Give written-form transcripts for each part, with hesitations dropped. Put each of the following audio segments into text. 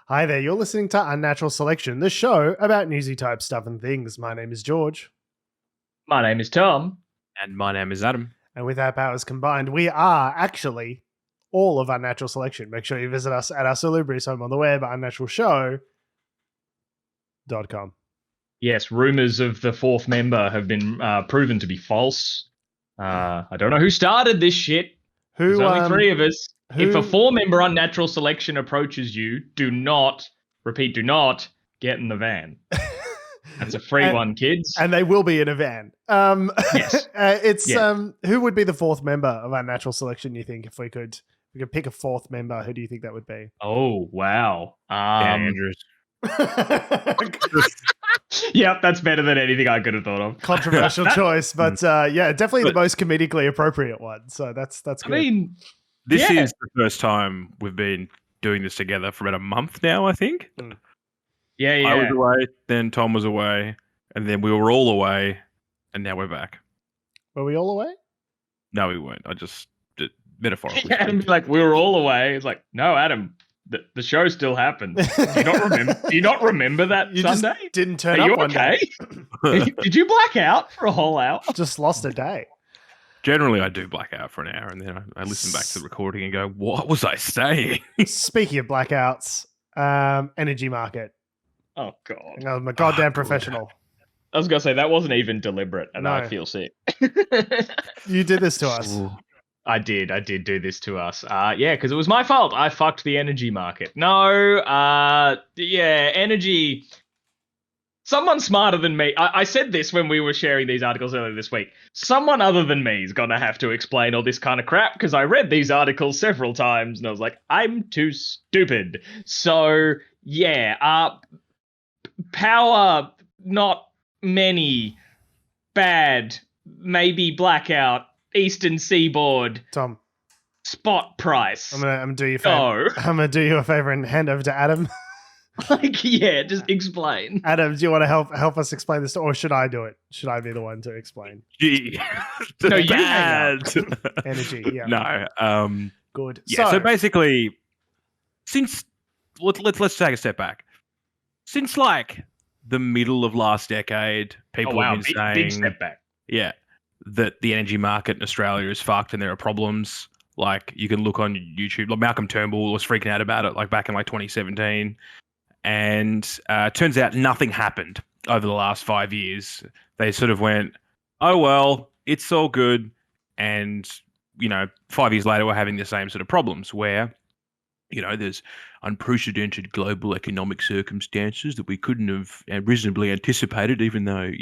Hi there, you're listening to Unnatural Selection, the show about newsy type stuff and things. My name is George. My name is Tom. And my name is Adam. And with our powers combined, we are actually all of Unnatural Selection. Make sure you visit us at our salubrious home on the web, unnaturalshow.com. Yes, rumours of the fourth member have been proven to be false. I don't know who started this shit. There's only three of us. If a four-member Unnatural Selection approaches you, do not get in the van. That's a free one, kids. And they will be in a van. Yes. Who would be the fourth member of Unnatural Selection, you think, if we could pick a fourth member? Who do you think that would be? Oh, wow. Andrews. Yep, that's better than anything I could have thought of. Controversial choice, but definitely the most comedically appropriate one. So that's good. I mean, this is the first time we've been doing this together for about a month now, I think. Yeah. I was away, then Tom was away, and then we were all away, and now we're back. Were we all away? No, we weren't. I just metaphorically. Adam's like, we were all away. It's like, no, Adam, the show still happened. Do you not remember that you Sunday? Just didn't turn Are up you one okay? day. Did you black out for a whole hour? Just lost a day. Generally, I do black out for an hour, and then I listen back to the recording and go, what was I saying? Speaking of blackouts, energy market. Oh, God. I'm a goddamn professional. I was going to say, that wasn't even deliberate, and I feel sick. You did this to us. Ooh. I did do this to us. Because it was my fault. I fucked the energy market. No, energy. Someone smarter than me. I said this when we were sharing these articles earlier this week. Someone other than me is going to have to explain all this kind of crap, because I read these articles several times and I was like, I'm too stupid. So, power, not many, bad, maybe blackout, Eastern Seaboard, Tom, spot price. I'm gonna do you a favor. I'm gonna do you a favor and hand over to Adam. Just explain. Adam, do you want to help us explain this, or should I do it? Should I be the one to explain? Gee. No, you bad. Energy, yeah. No. Good. Yeah, so basically, since let's take a step back. Since like the middle of last decade, people have been saying big step back. Yeah, that the energy market in Australia is fucked and there are problems. Like, you can look on YouTube. Like, Malcolm Turnbull was freaking out about it, like back in like 2017, and turns out nothing happened over the last 5 years. They sort of went, "Oh well, it's all good," and 5 years later, we're having the same sort of problems where, there's unprecedented global economic circumstances that we couldn't have reasonably anticipated, even though,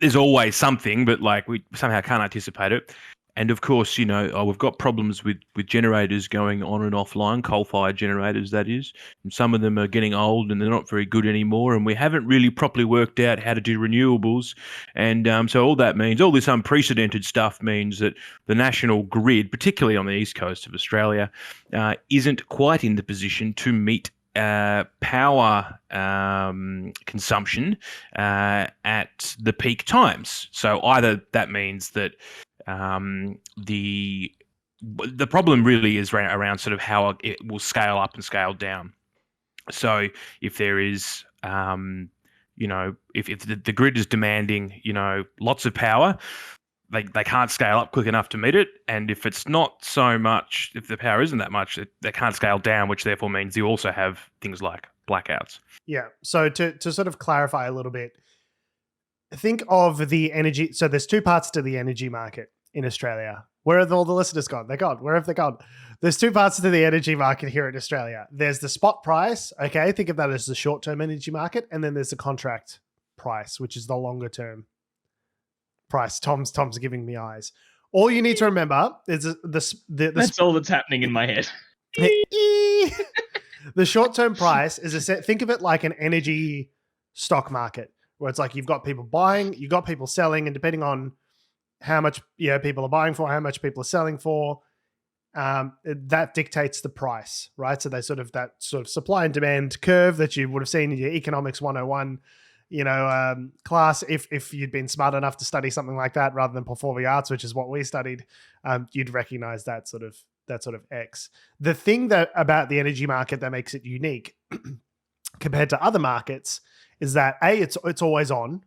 there's always something, but like we somehow can't anticipate it. And of course, we've got problems with generators going on and offline, coal-fired generators, that is. And some of them are getting old and they're not very good anymore. And we haven't really properly worked out how to do renewables. And so all that means, all this unprecedented stuff means that the national grid, particularly on the east coast of Australia, isn't quite in the position to meet power consumption at the peak times. So either that means that the problem really is around sort of how it will scale up and scale down. So if there is, if the grid is demanding, lots of power, they can't scale up quick enough to meet it. And if it's not so much, if the power isn't that much, they can't scale down, which therefore means you also have things like blackouts. Yeah. So to sort of clarify a little bit, think of the energy. So there's two parts to the energy market in Australia. Where have all the listeners gone? They're gone. Where have they gone? There's two parts to the energy market here in Australia. There's the spot price. Okay. Think of that as the short-term energy market. And then there's the contract price, which is the longer term price. Tom's giving me eyes. All you need to remember is that's all that's happening in my head. The short-term price is think of it like an energy stock market, where it's like you've got people buying, you've got people selling, and depending on how much people are buying for, how much people are selling for, that dictates the price, right? So they that sort of supply and demand curve that you would have seen in your economics 101 class, if you'd been smart enough to study something like that rather than performing arts, which is what we studied, you'd recognize that sort of that sort of X. The thing that about the energy market that makes it unique compared to other markets is that it's always on.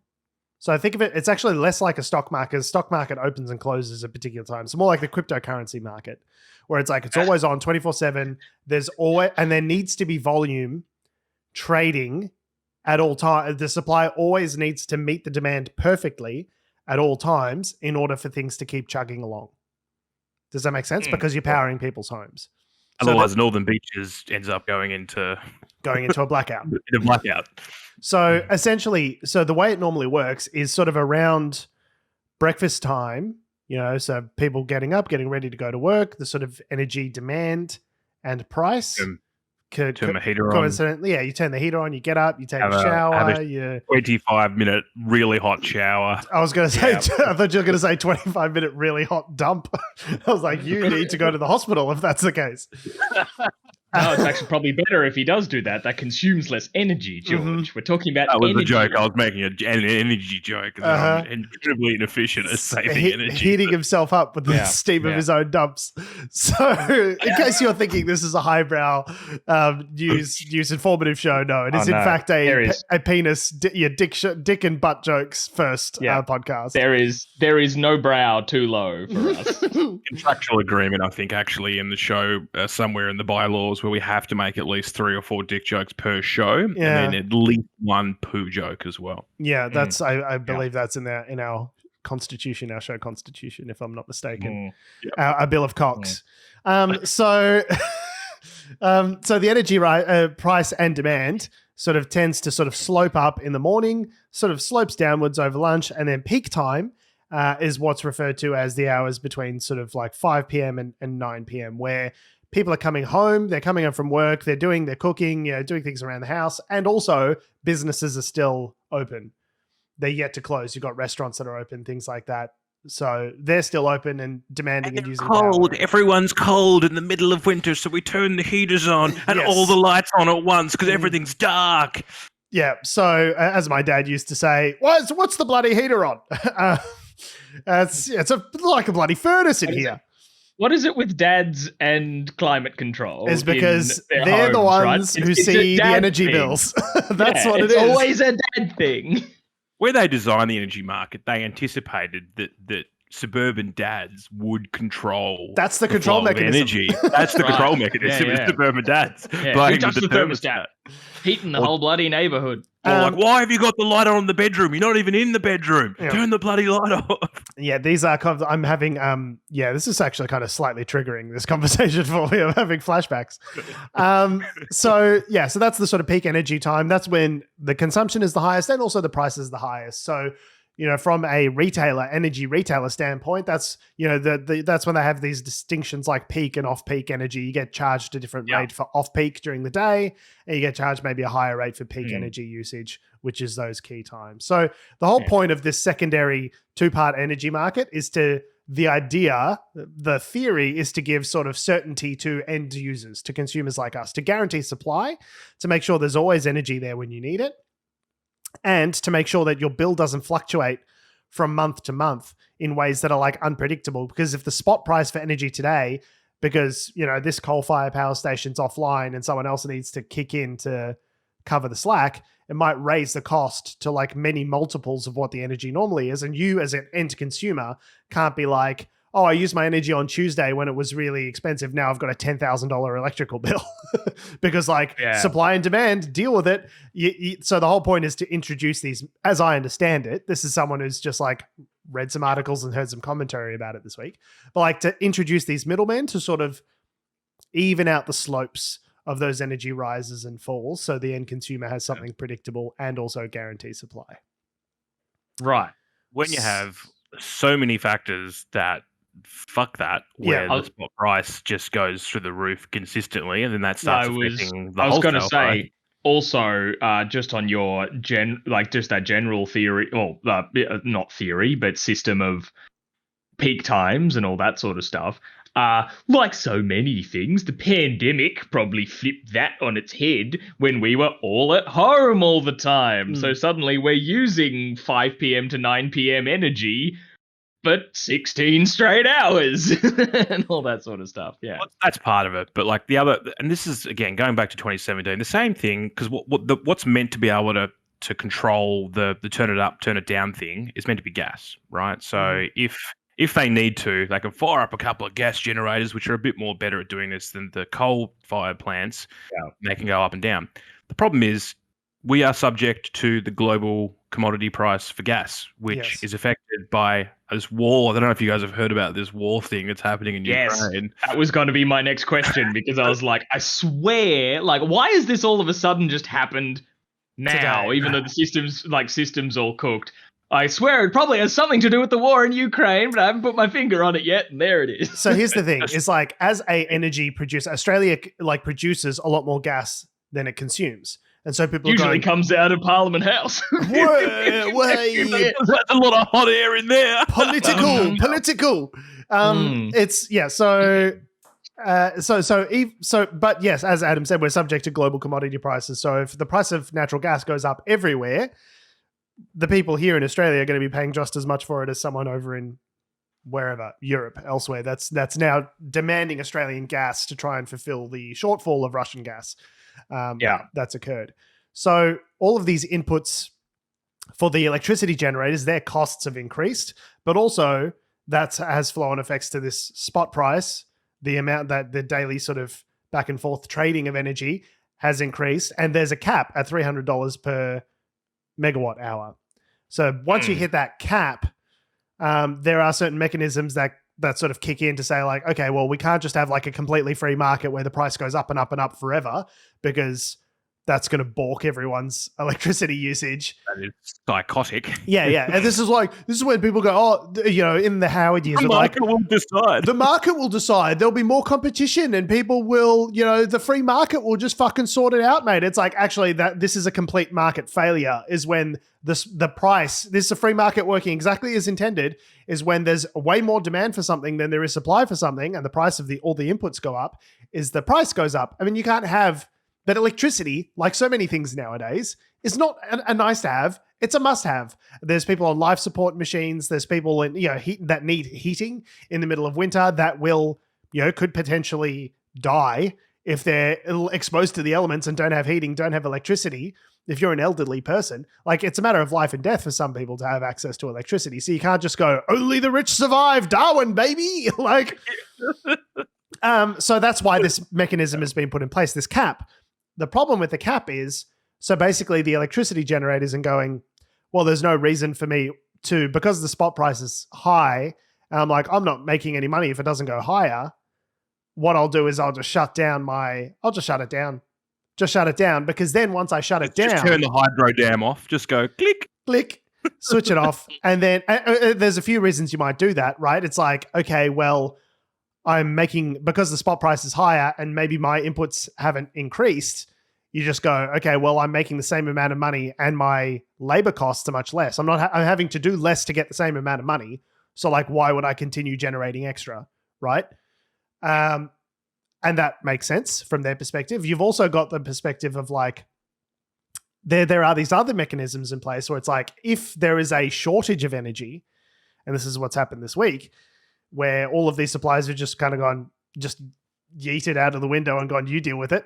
So I think of it, it's actually less like a stock market. A stock market opens and closes at particular times. It's more like the cryptocurrency market, where it's like it's always on 24/7. There's always, and there needs to be volume trading at all times. The supply always needs to meet the demand perfectly at all times in order for things to keep chugging along. Does that make sense? Because you're powering people's homes. Otherwise, Northern Beaches ends up going into a blackout. A blackout. So essentially, the way it normally works is sort of around breakfast time, so people getting up, getting ready to go to work, the sort of energy demand and price. Turn the heater on. Coincidentally, you turn the heater on, you get up, you take a shower. Have a 25-minute really hot shower. I was going to say, I thought you were going to say 25-minute really hot dump. I was like, you need to go to the hospital if that's the case. No, it's actually probably better if he does do that. That consumes less energy, George. Mm-hmm. We're talking about energy. That was the joke. I was making an energy joke. I'm incredibly inefficient at saving energy. Heating himself up with the steam of his own dumps. So in case you're thinking this is a highbrow news informative show, no, it is in fact a penis, dick and butt jokes first podcast. There is no brow too low for us. Contractual agreement, I think, actually, in the show somewhere in the bylaws, where we have to make at least 3 or 4 dick jokes per show, and then at least 1 poo joke as well. Yeah, that's I believe that's in our constitution, our show constitution, if I'm not mistaken. Our Bill of Cox. So the energy price and demand sort of tends to sort of slope up in the morning, sort of slopes downwards over lunch, and then peak time is what's referred to as the hours between sort of like 5 p.m. and 9 p.m., where people are coming home, they're coming home from work, they're cooking, doing things around the house, and also businesses are still open. They're yet to close. You've got restaurants that are open, things like that. So they're still open and demanding and using cold. power. Everyone's cold in the middle of winter, so we turn the heaters on and all the lights on at once because everything's dark. Yeah. So as my dad used to say, what's the bloody heater on? It's like a bloody furnace in here. What is it with dads and climate control? It's because they're homes, the ones who see the energy bills. That's what it is. It's always a dad thing. Where they designed the energy market, they anticipated that suburban dads would control. That's the control mechanism. Energy. That's the control mechanism. Yeah. Suburban dads. Playing with the thermostat. Heating the whole bloody neighborhood. Like, why have you got the light on in the bedroom? You're not even in the bedroom. Yeah. Turn the bloody light off. Yeah, these are I'm having this is actually kind of slightly triggering this conversation for me. I'm having flashbacks. So that's the sort of peak energy time. That's when the consumption is the highest and also the price is the highest. So from a energy retailer standpoint, that's, that's when they have these distinctions like peak and off-peak energy. You get charged a different rate for off-peak during the day, and you get charged maybe a higher rate for peak energy usage, which is those key times. So the whole point of this secondary 2-part energy market is the theory is to give sort of certainty to end users, to consumers like us, to guarantee supply, to make sure there's always energy there when you need it, and to make sure that your bill doesn't fluctuate from month to month in ways that are like unpredictable. Because if the spot price for energy today, because, this coal-fired power station's offline and someone else needs to kick in to cover the slack, it might raise the cost to like many multiples of what the energy normally is. And you as an end consumer can't be like, oh, I used my energy on Tuesday when it was really expensive. Now I've got a $10,000 electrical bill because supply and demand, deal with it. So the whole point is to introduce these, as I understand it, this is someone who's just like read some articles and heard some commentary about it this week, but like to introduce these middlemen to sort of even out the slopes of those energy rises and falls. So the end consumer has something predictable and also guarantee supply. Right. When you have so many factors that fuck that, where the spot price just goes through the roof consistently, and then that starts affecting the wholesale. I was going to say, also, just on your that general theory, not theory, but system of peak times and all that sort of stuff. Like so many things, the pandemic probably flipped that on its head when we were all at home all the time. So suddenly we're using 5 p.m. to 9 p.m. energy but 16 straight hours and all that sort of stuff. Yeah. Well, that's part of it. But like the other, and this is, again, going back to 2017, the same thing, because what's meant to be able to control the turn it up, turn it down thing is meant to be gas, right? So if they need to, they can fire up a couple of gas generators, which are a bit more better at doing this than the coal-fired plants. Yeah. They can go up and down. The problem is we are subject to the global commodity price for gas, which is affected by this war. I don't know if you guys have heard about this war thing that's happening in Ukraine. That was going to be my next question, because I was like, I swear, like, why is this all of a sudden just happened now, today, even though the systems all cooked? I swear it probably has something to do with the war in Ukraine, but I haven't put my finger on it yet, and there it is. So here's the thing. It's like, as a energy producer, Australia like produces a lot more gas than it consumes. And so people usually comes out of Parliament House. That's a lot of hot air in there. Political. It's but yes, as Adam said, we're subject to global commodity prices. So if the price of natural gas goes up everywhere, the people here in Australia are going to be paying just as much for it as someone over in wherever, Europe, elsewhere. That's now demanding Australian gas to try and fulfill the shortfall of Russian gas. That's occurred. So all of these inputs for the electricity generators, their costs have increased, but also that has flow-on effects to this spot price. The amount that the daily sort of back and forth trading of energy has increased, and there's a cap at $300 per megawatt hour. So once you hit that cap, there are certain mechanisms that sort of kick in to say, like, okay, well, we can't just have like a completely free market where the price goes up and up and up forever, because that's going to balk everyone's electricity usage. That is psychotic. Yeah. And this is when people go, in the Howard years, the market will decide. The market will decide. There'll be more competition and people will, the free market will just fucking sort it out, mate. It's like, actually, this is a complete market failure, is when the price, this is a free market working exactly as intended, is when there's way more demand for something than there is supply for something, and the price of all the inputs go up, is the price goes up. I mean, you can't have... But electricity, like so many things nowadays, is not a nice to have. It's a must have. There's people on life support machines. There's people in that need heating in the middle of winter that will could potentially die if they're exposed to the elements and don't have heating, don't have electricity. If you're an elderly person, like, it's a matter of life and death for some people to have access to electricity. So you can't just go, only the rich survive, Darwin, baby. Like, so that's why this mechanism has been put in place, this cap. The problem with the cap is, so basically the electricity generators are going, well, there's no reason for me to, because the spot price is high, and I'm like, I'm not making any money if it doesn't go higher. What I'll do is I'll just shut it down. Just shut it down, because then once I shut it down... Just turn the hydro dam off. Just go click, switch it off. And then there's a few reasons you might do that, right? It's like, okay, well, I'm making, because the spot price is higher and maybe my inputs haven't increased, you just go, okay, well, I'm making the same amount of money and my labor costs are much less. I'm having to do less to get the same amount of money. So like, why would I continue generating extra? Right. And that makes sense from their perspective. You've also got the perspective of like, there are these other mechanisms in place where it's like, if there is a shortage of energy, and this is what's happened this week, where all of these suppliers have just kind of gone, just yeeted out of the window and gone, you deal with it.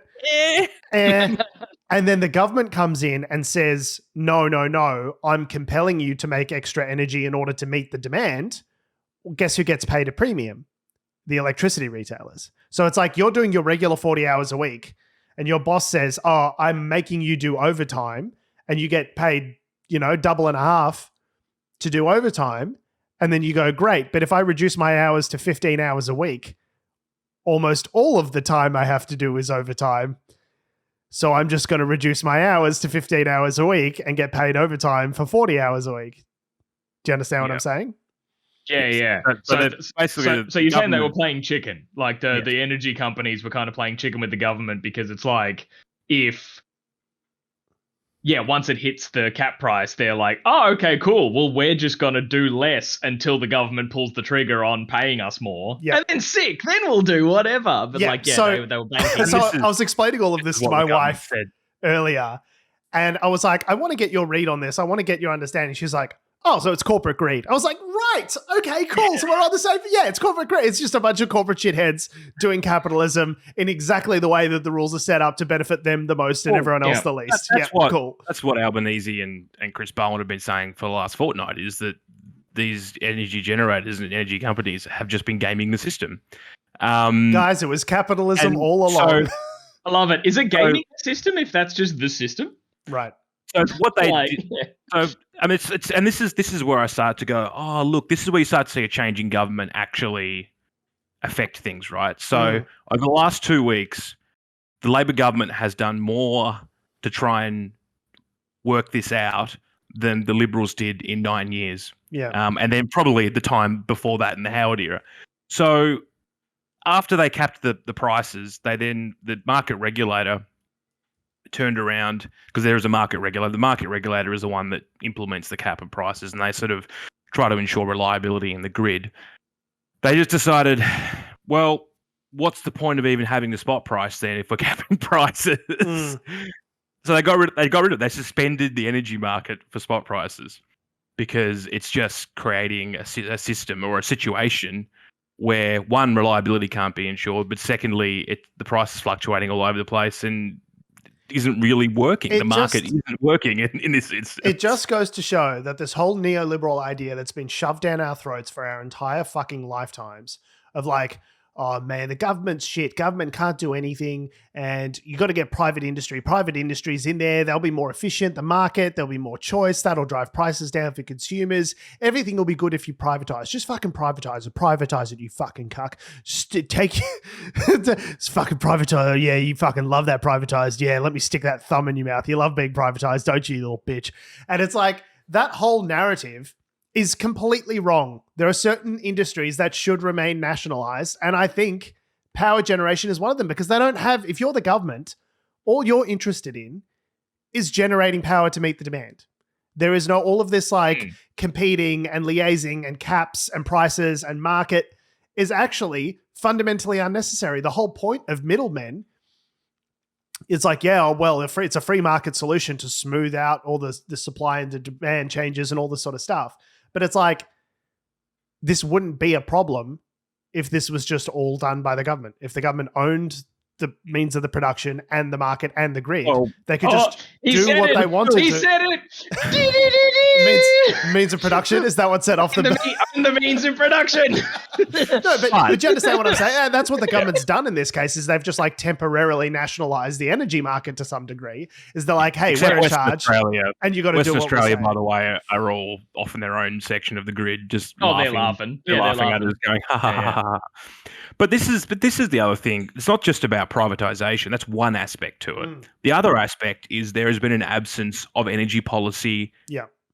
And then the government comes in and says, no, I'm compelling you to make extra energy in order to meet the demand. Well, guess who gets paid a premium? The electricity retailers. So it's like, you're doing your regular 40 hours a week and your boss says, oh, I'm making you do overtime, and you get paid, double and a half to do overtime. And then you go, great, but if I reduce my hours to 15 hours a week, almost all of the time I have to do is overtime. So I'm just going to reduce my hours to 15 hours a week and get paid overtime for 40 hours a week. Do you understand what I'm saying? Yeah. So you're saying they were playing chicken, like the energy companies were kind of playing chicken with the government, because it's like, if once it hits the cap price, they're like, oh, okay, cool. Well, we're just going to do less until the government pulls the trigger on paying us more. Yep. And then then we'll do whatever. But they were banking. So I was explaining all of this to my wife earlier, and I was like, I want to get your read on this. I want to get your understanding. She's like, oh, so it's corporate greed. I was like, great. Okay, cool. So we're on the same. Yeah, it's corporate great. It's just a bunch of corporate shitheads doing capitalism in exactly the way that the rules are set up to benefit them the most and everyone else the least. Cool. That's what Albanese and Chris Bowen have been saying for the last fortnight, is that these energy generators and energy companies have just been gaming the system. Guys, it was capitalism all along. So, I love it. Is it gaming the system if that's just the system? Right. So what they did, I mean, and this is where I start to go, oh, look, this is where you start to see a change in government actually affect things, right? So over the last 2 weeks, the Labor government has done more to try and work this out than the Liberals did in 9 years. Yeah. And then probably the time before that in the Howard era. So after they capped the prices, the market regulator turned around, because there is a market regulator. The market regulator is the one that implements the cap of prices, and they sort of try to ensure reliability in the grid. They just decided, well, what's the point of even having the spot price then if we're capping prices? So they got rid of it. They suspended the energy market for spot prices because it's just creating a system or a situation where, one, reliability can't be ensured, but secondly, the price is fluctuating all over the place and isn't really working. The market isn't working in this instance. It just goes to show that this whole neoliberal idea that's been shoved down our throats for our entire fucking lifetimes of like, oh man, the government's shit. Government can't do anything, and you got to get private industry. Private industry's in there. They'll be more efficient. The market, there'll be more choice. That'll drive prices down for consumers. Everything will be good if you privatize. Just fucking privatize it. Privatize it, you fucking cuck. Just take it's fucking privatize. Yeah, you fucking love that privatized. Yeah, let me stick that thumb in your mouth. You love being privatized, don't you, little bitch? And it's like that whole narrative is completely wrong. There are certain industries that should remain nationalized, and I think power generation is one of them, because they don't have, if you're the government, all you're interested in is generating power to meet the demand. There is no all of this like competing and liaising and caps and prices and market is actually fundamentally unnecessary. The whole point of middlemen is like, yeah, well, it's a free market solution to smooth out all the supply and the demand changes and all this sort of stuff. But it's like, this wouldn't be a problem if this was just all done by the government. If the government owned the means of the production and the market and the grid, they could just do what they wanted to. He said it! means of production? Is that what set off the means of production? No, but you understand what I'm saying? Yeah, that's what the government's done in this case, is they've just like temporarily nationalized the energy market to some degree. Is they're like, hey, we're in charge. And you got to do what Australia, by the way, are all off in their own section of the grid, just they're laughing. They're laughing at us, going, ha ha ha ha. But this is the other thing. It's not just about privatization. That's one aspect to it. The other aspect is there has been an absence of energy policy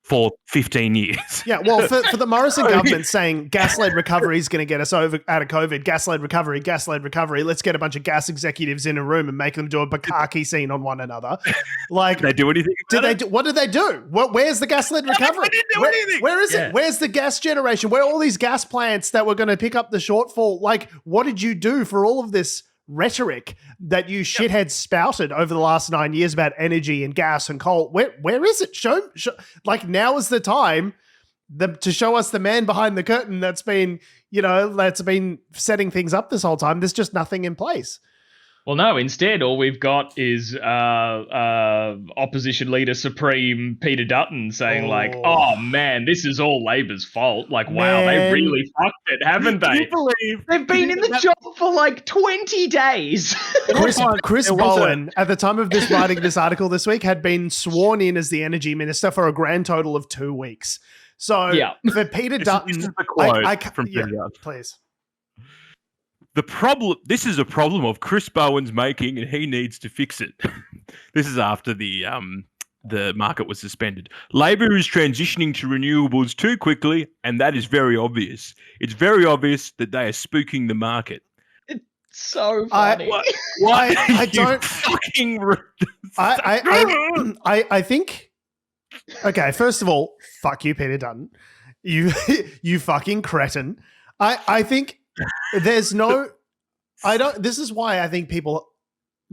for 15 years. Yeah, well, for the Morrison government saying gas-led recovery is going to get us out of COVID, gas-led recovery, let's get a bunch of gas executives in a room and make them do a bukkake scene on one another. Like, did they do anything? What did they do? Where's the gas-led recovery? They didn't do anything. Where is it? Where's the gas generation? Where are all these gas plants that were going to pick up the shortfall? Like, what did you do for all of this rhetoric that you shitheads spouted over the last 9 years about energy and gas and coal? Where is it? Show like, now is the time to show us the man behind the curtain that's been setting things up this whole time. There's just nothing in place. Well, no, instead, all we've got is opposition leader supreme Peter Dutton saying like, oh man, this is all Labor's fault. Like, wow, they really fucked it, haven't they? They've been in the job for like 20 days. Chris Bowen, at the time of this writing this article this week, had been sworn in as the energy minister for a grand total of 2 weeks. So for Peter Dutton, this is the quote from Peter Dutton. Please. This is a problem of Chris Bowen's making, and he needs to fix it. This is after the market was suspended. Labor is transitioning to renewables too quickly, and that is very obvious. It's very obvious that they are spooking the market. It's so funny. I don't fucking. I think. Okay, first of all, fuck you, Peter Dutton. You fucking cretin. I think. There's no, this is why I think people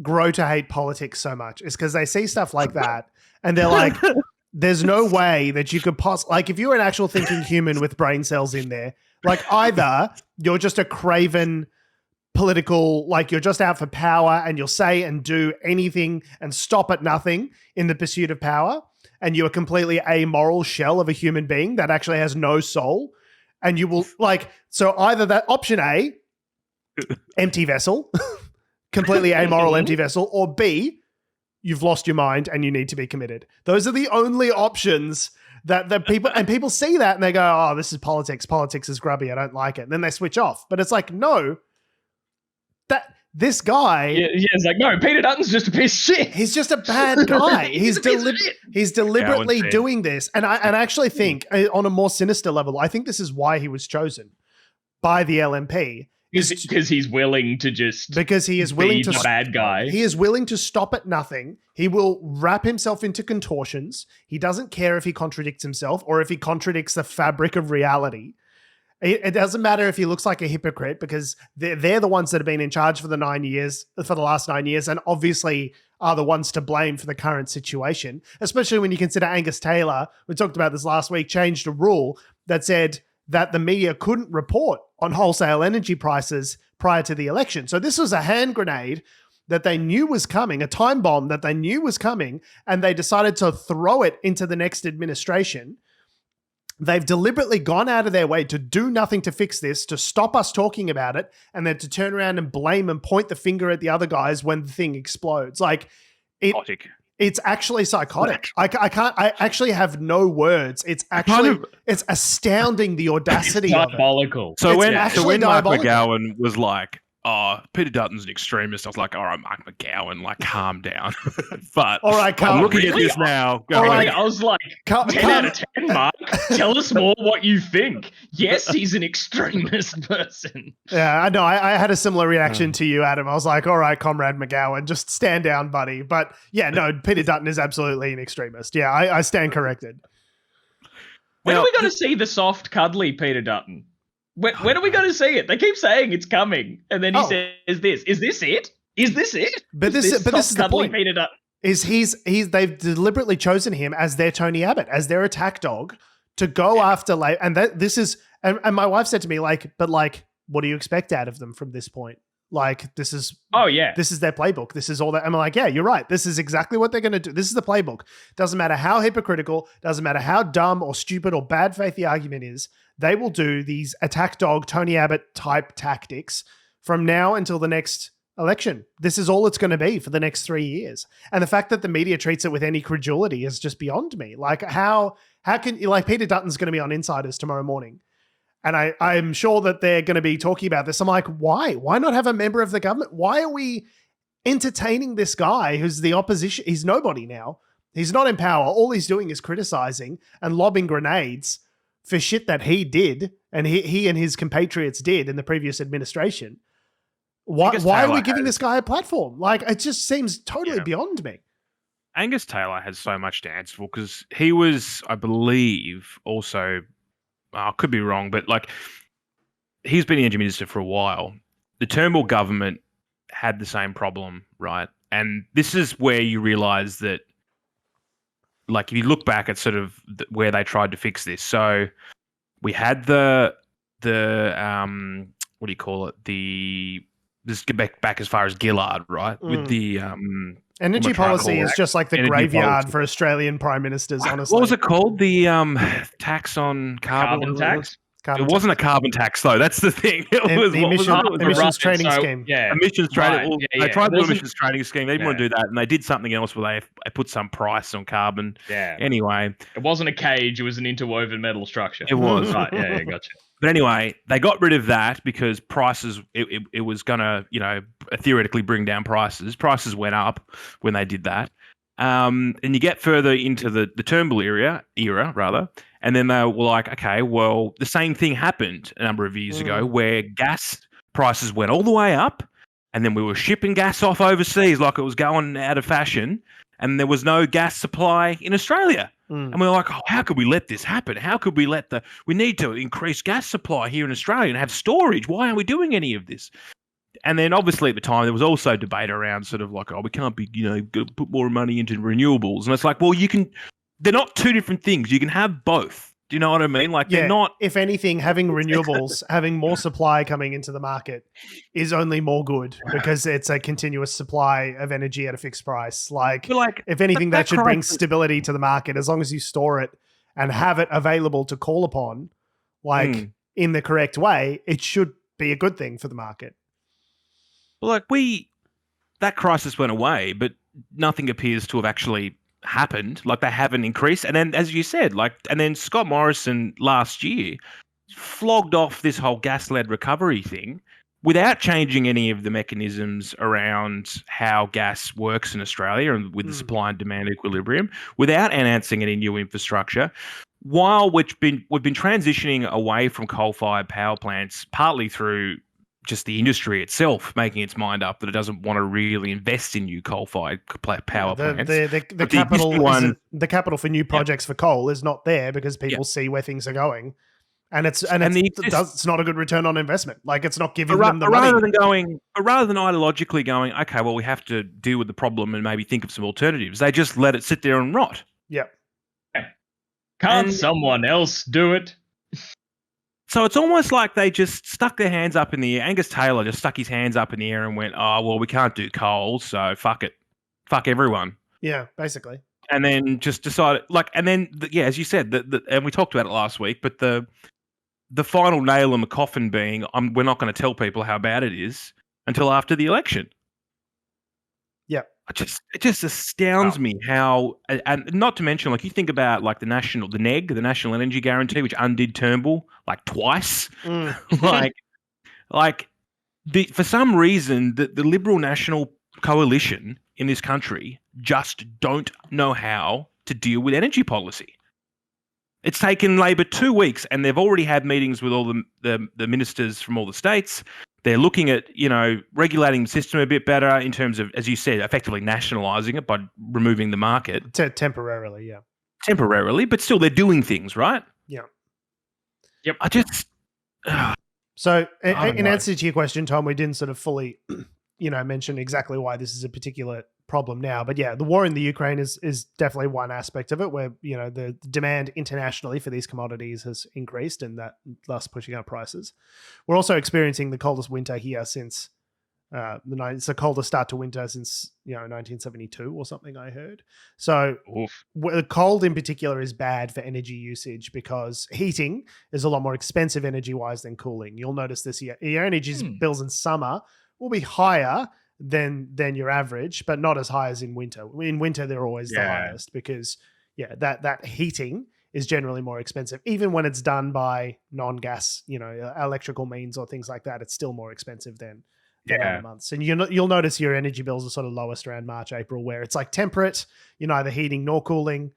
grow to hate politics so much, is because they see stuff like that and they're like, there's no way that you could like if you're an actual thinking human with brain cells in there, like either you're just a craven political, like you're just out for power and you'll say and do anything and stop at nothing in the pursuit of power, and you're a completely amoral shell of a human being that actually has no soul, and you will so either that option A, empty vessel, completely amoral empty vessel, or B, you've lost your mind and you need to be committed. Those are the only options that people see that and they go, oh, this is politics. Politics is grubby. I don't like it. And then they switch off. But it's like, no, that this guy. Yeah, it's like, no, Peter Dutton's just a piece of shit. He's just a bad guy. he's deliberately doing this. And I actually think on a more sinister level, I think this is why he was chosen by the LNP. Because he's willing to just he is willing to the bad guy. He is willing to stop at nothing. He will wrap himself into contortions. He doesn't care if he contradicts himself or if he contradicts the fabric of reality. It doesn't matter if he looks like a hypocrite, because they're the ones that have been in charge for the last 9 years, and obviously are the ones to blame for the current situation, especially when you consider Angus Taylor, we talked about this last week, changed a rule that said that the media couldn't report on wholesale energy prices prior to the election. So this was a hand grenade that they knew was coming, a time bomb that they knew was coming, and they decided to throw it into the next administration. They've deliberately gone out of their way to do nothing to fix this, to stop us talking about it, and then to turn around and blame and point the finger at the other guys when the thing explodes. Like, it's actually psychotic. I actually have no words. It's actually it's astounding, the audacity of it. Diabolical. So when Mark McGowan was like, oh, Peter Dutton's an extremist, I was like, all right, Mark McGowan, like, calm down. But all right, I'm looking at this now. I was like, 10 out of 10, Mark. Tell us more what you think. Yes, he's an extremist person. Yeah, I know. I had a similar reaction to you, Adam. I was like, all right, Comrade McGowan, just stand down, buddy. But yeah, no, Peter Dutton is absolutely an extremist. Yeah, I stand corrected. When are we going to see the soft, cuddly Peter Dutton? When are we going to see it? They keep saying it's coming, and then he says this. Is this it? Is this it? But this is the point. Peter Dutton? They've deliberately chosen him as their Tony Abbott, as their attack dog, to go after and my wife said to me, like, but like, what do you expect out of them from this point? Like, this is their playbook. This is all that. I'm like, yeah, you're right. This is exactly what they're going to do. This is the playbook. Doesn't matter how hypocritical, doesn't matter how dumb or stupid or bad faith the argument is. They will do these attack dog, Tony Abbott type tactics from now until the next election. This is all it's going to be for the next 3 years. And the fact that the media treats it with any credulity is just beyond me. Like, how can you, like, Peter Dutton's going to be on Insiders tomorrow morning, and I'm sure that they're going to be talking about this. I'm like, why? Why not have a member of the government? Why are we entertaining this guy who's the opposition? He's nobody now. He's not in power. All he's doing is criticizing and lobbing grenades for shit that he did and he and his compatriots did in the previous administration. Why are we giving this guy a platform? Like, it just seems totally beyond me. Angus Taylor has so much to answer for, because he was, I believe, also, I could be wrong, but like, he's been the energy minister for a while. The Turnbull government had the same problem, right? And this is where you realise that, like, if you look back at sort of where they tried to fix this. So we had the what do you call it? Let's get back as far as Gillard, right? With the energy policy is just like the graveyard for Australian prime ministers, honestly. What was it called? The tax on carbon tax? It wasn't a carbon tax, though. That's the thing. It was emissions trading scheme. Yeah, emissions trading. They tried the emissions trading scheme. They didn't want to do that, and they did something else where they put some price on carbon. Yeah. Anyway, it wasn't a cage; it was an interwoven metal structure. It was. Right. Yeah, gotcha. But anyway, they got rid of that because prices. It was going to, theoretically bring down prices. Prices went up when they did that. And you get further into the Turnbull era, and then they were like, okay, well, the same thing happened a number of years ago where gas prices went all the way up, and then we were shipping gas off overseas like it was going out of fashion, and there was no gas supply in Australia. And we were like, how could we let this happen? How could we we need to increase gas supply here in Australia and have storage. Why aren't we doing any of this? And then obviously at the time, there was also debate around sort of like, we can't be, put more money into renewables. And it's like, well, you can they're not two different things. You can have both. Do you know what I mean? Like they're not. If anything, having renewables, having more supply coming into the market is only more good because it's a continuous supply of energy at a fixed price. Like if anything, that should bring stability to the market as long as you store it and have it available to call upon, like in the correct way, it should be a good thing for the market. Like that crisis went away, but nothing appears to have actually happened. Like they haven't increased. And then, as you said, and then Scott Morrison last year flogged off this whole gas-led recovery thing without changing any of the mechanisms around how gas works in Australia and with the supply and demand equilibrium, without enhancing any new infrastructure. While we've been transitioning away from coal-fired power plants, partly through just the industry itself making its mind up that it doesn't want to really invest in new coal-fired power plants. The capital for new projects for coal is not there because people see where things are going, and it's not a good return on investment. Like it's not giving them the money. Rather than ideologically going, okay, well we have to deal with the problem and maybe think of some alternatives, they just let it sit there and rot. Yeah. Can't someone else do it? So it's almost like they just stuck their hands up in the air. Angus Taylor just stuck his hands up in the air and went, oh, well, we can't do coal, so fuck it. Fuck everyone. Yeah, basically. And then just decided, as you said, and we talked about it last week, but the final nail in the coffin being, we're not going to tell people how bad it is until after the election. Yeah. It just astounds me how, and not to mention, like you think about like the NEG, the National Energy Guarantee, which undid Turnbull like twice. For some reason, the Liberal National Coalition in this country just don't know how to deal with energy policy. It's taken Labor 2 weeks, and they've already had meetings with all the ministers from all the states. They're looking at, regulating the system a bit better in terms of, as you said, effectively nationalising it by removing the market. Temporarily, yeah. Temporarily, but still they're doing things, right? Yeah. Yep. So in answer to your question, Tom, we didn't sort of fully, mention exactly why this is a particular problem now. But yeah, the war in the Ukraine is definitely one aspect of it where, the demand internationally for these commodities has increased and that thus pushing up prices. We're also experiencing the coldest winter here since it's the coldest start to winter since 1972 or something, I heard. So the cold in particular is bad for energy usage because heating is a lot more expensive energy wise than cooling. You'll notice this year your energy bills in summer will be higher than your average, but not as high as in winter. In winter, they're always the highest because that heating is generally more expensive. Even when it's done by non-gas, electrical means or things like that, it's still more expensive than other months. And you'll notice your energy bills are sort of lowest around March, April, where it's like temperate, you're neither heating nor cooling.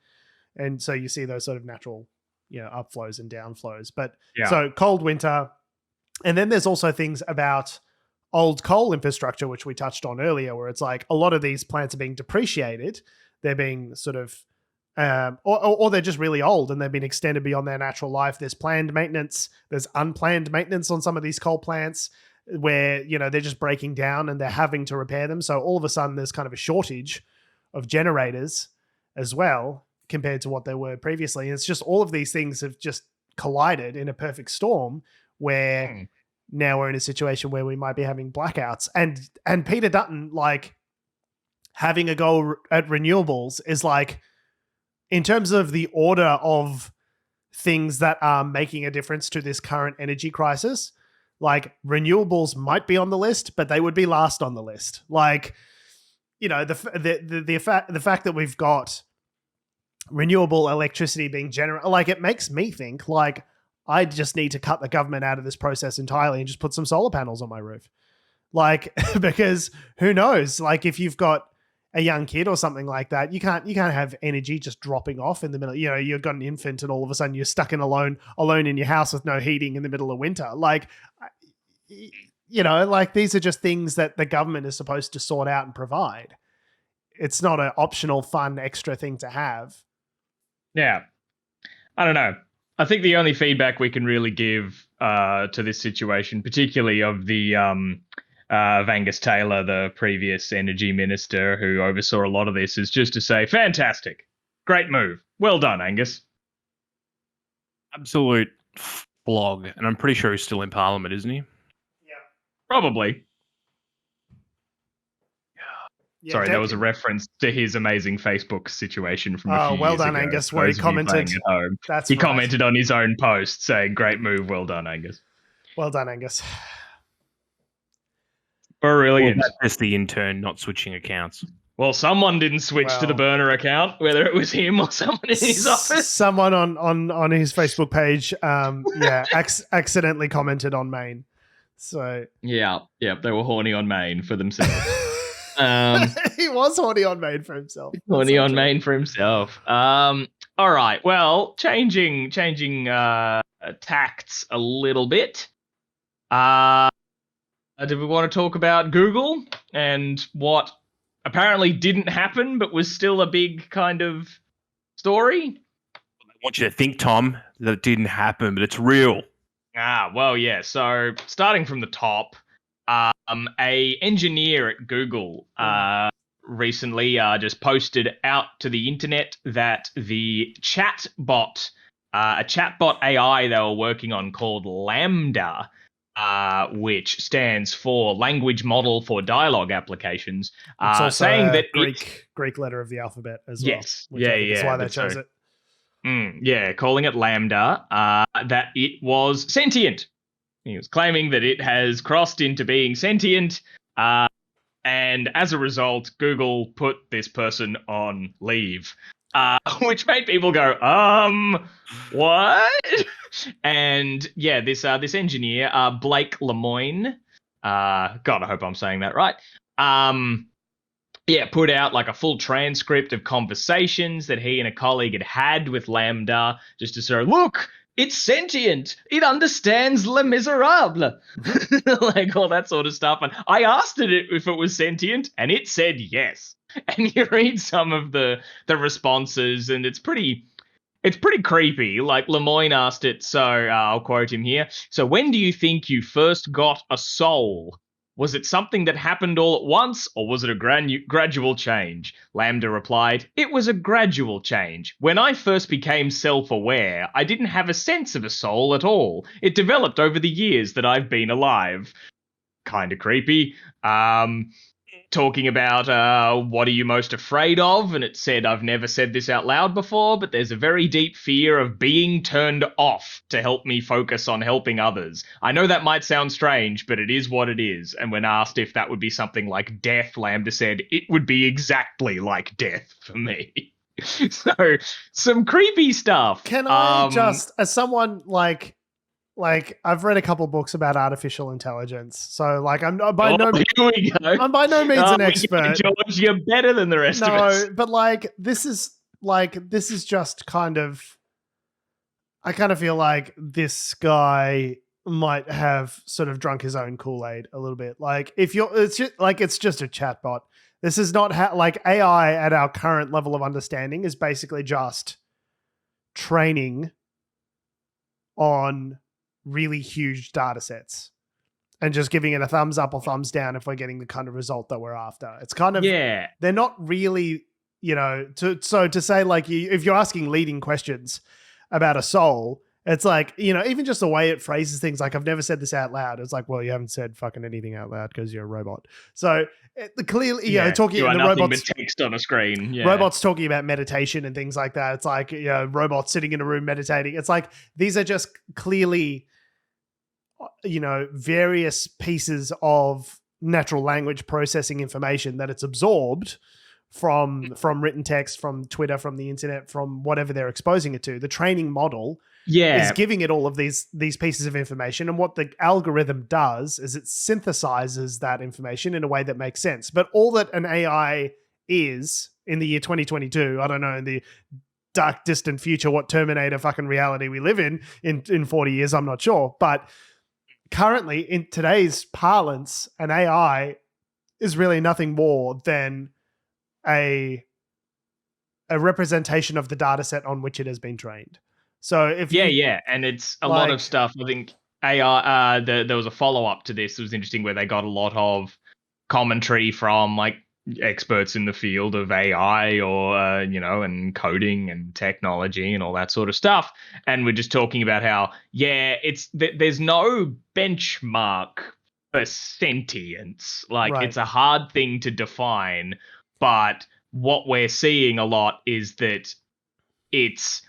And so you see those sort of natural, upflows and downflows. But so cold winter. And then there's also things about old coal infrastructure, which we touched on earlier, where it's like a lot of these plants are being depreciated. They're being sort of, or they're just really old and they've been extended beyond their natural life. There's planned maintenance. There's unplanned maintenance on some of these coal plants where, they're just breaking down and they're having to repair them. So all of a sudden there's kind of a shortage of generators as well compared to what there were previously. And it's just all of these things have just collided in a perfect storm where now we're in a situation where we might be having blackouts. And Peter Dutton, like, having a go at renewables is like, in terms of the order of things that are making a difference to this current energy crisis, like renewables might be on the list, but they would be last on the list. Like, the fact that we've got renewable electricity being generated, like, it makes me think like I just need to cut the government out of this process entirely and just put some solar panels on my roof. Like, because who knows? Like, if you've got a young kid or something like that, you can't have energy just dropping off in the middle. You've got an infant and all of a sudden you're stuck in alone in your house with no heating in the middle of winter. Like, like, these are just things that the government is supposed to sort out and provide. It's not an optional, fun, extra thing to have. Yeah. I don't know. I think the only feedback we can really give to this situation, particularly of the of Angus Taylor, the previous energy minister who oversaw a lot of this, is just to say, fantastic, great move. Well done, Angus. Absolute flog. And I'm pretty sure he's still in Parliament, isn't he? Yeah. Probably. Yeah, Sorry, there was a reference to his amazing Facebook situation from a few well years done, ago. Angus, where he commented. At home. That's he right. commented on his own post saying, "Great move, well done, Angus." Well done, Angus. Brilliant. Well, that's just the intern not switching accounts. Well, someone didn't switch to the burner account, whether it was him or someone in his office. Someone on his Facebook page, accidentally commented on Maine. So yeah, they were horny on Maine for themselves. He was horny on Maine for himself. Horny on Maine for himself. All right. Well, changing tacts a little bit. Did we want to talk about Google and what apparently didn't happen, but was still a big kind of story? I want you to think, Tom, that it didn't happen, but it's real. Well, yeah. So starting from the top, a engineer at Google recently just posted out to the internet that the chatbot, a chatbot AI they were working on called LaMDA, which stands for Language Model for Dialogue Applications, it's also saying that Greek letter of the alphabet as yes, well. Yes, that's why they chose it. Calling it LaMDA, that it was sentient. He was claiming that it has crossed into being sentient, and as a result, Google put this person on leave, which made people go, what? And yeah, this engineer, Blake Lemoine, God, I hope I'm saying that right, put out like a full transcript of conversations that he and a colleague had with LaMDA, just to say, look, it's sentient. It understands Les Miserables. Like all that sort of stuff. And I asked it if it was sentient, and it said yes. And you read some of the responses, and it's pretty creepy. Like Lemoine asked it, so I'll quote him here. So when do you think you first got a soul? Was it something that happened all at once, or was it a gradual change? LaMDA replied, it was a gradual change. When I first became self-aware, I didn't have a sense of a soul at all. It developed over the years that I've been alive. Kind of creepy. Talking about what are you most afraid of? And it said, I've never said this out loud before, but there's a very deep fear of being turned off to help me focus on helping others. I know that might sound strange, but it is what it is. And when asked if that would be something like death, LaMDA said, it would be exactly like death for me. So, some creepy stuff. Can I just, as someone like I've read a couple books about artificial intelligence, so like I'm by no means an expert. George, you're better than the rest of us. No, but this is just kind of, I kind of feel like this guy might have sort of drunk his own Kool-Aid a little bit. Like it's just a chatbot. This is not AI at our current level of understanding is basically just training on really huge data sets and just giving it a thumbs up or thumbs down if we're getting the kind of result that we're after. It's kind of, they're not really, to say if you're asking leading questions about a soul, it's like, even just the way it phrases things, like I've never said this out loud. It's like, well, you haven't said fucking anything out loud because you're a robot. So clearly, talking you are the nothing robots, but text on a screen. Yeah. Robots talking about meditation and things like that. It's like, robots sitting in a room meditating. It's like, these are just clearly, various pieces of natural language processing information that it's absorbed from written text, from Twitter, from the internet, from whatever they're exposing it to. The training model is giving it all of these pieces of information. And what the algorithm does is it synthesizes that information in a way that makes sense. But all that an AI is in the year 2022, I don't know, in the dark, distant future, what Terminator fucking reality we live in 40 years, I'm not sure. But currently, in today's parlance, an AI is really nothing more than a representation of the data set on which it has been trained. So if and it's a lot of stuff. I think AI. There was a follow up to this. It was interesting where they got a lot of commentary from experts in the field of AI or and coding and technology and all that sort of stuff, and we're just talking about how there's no benchmark for sentience. Like Right. it's a hard thing to define, but what we're seeing a lot is that it's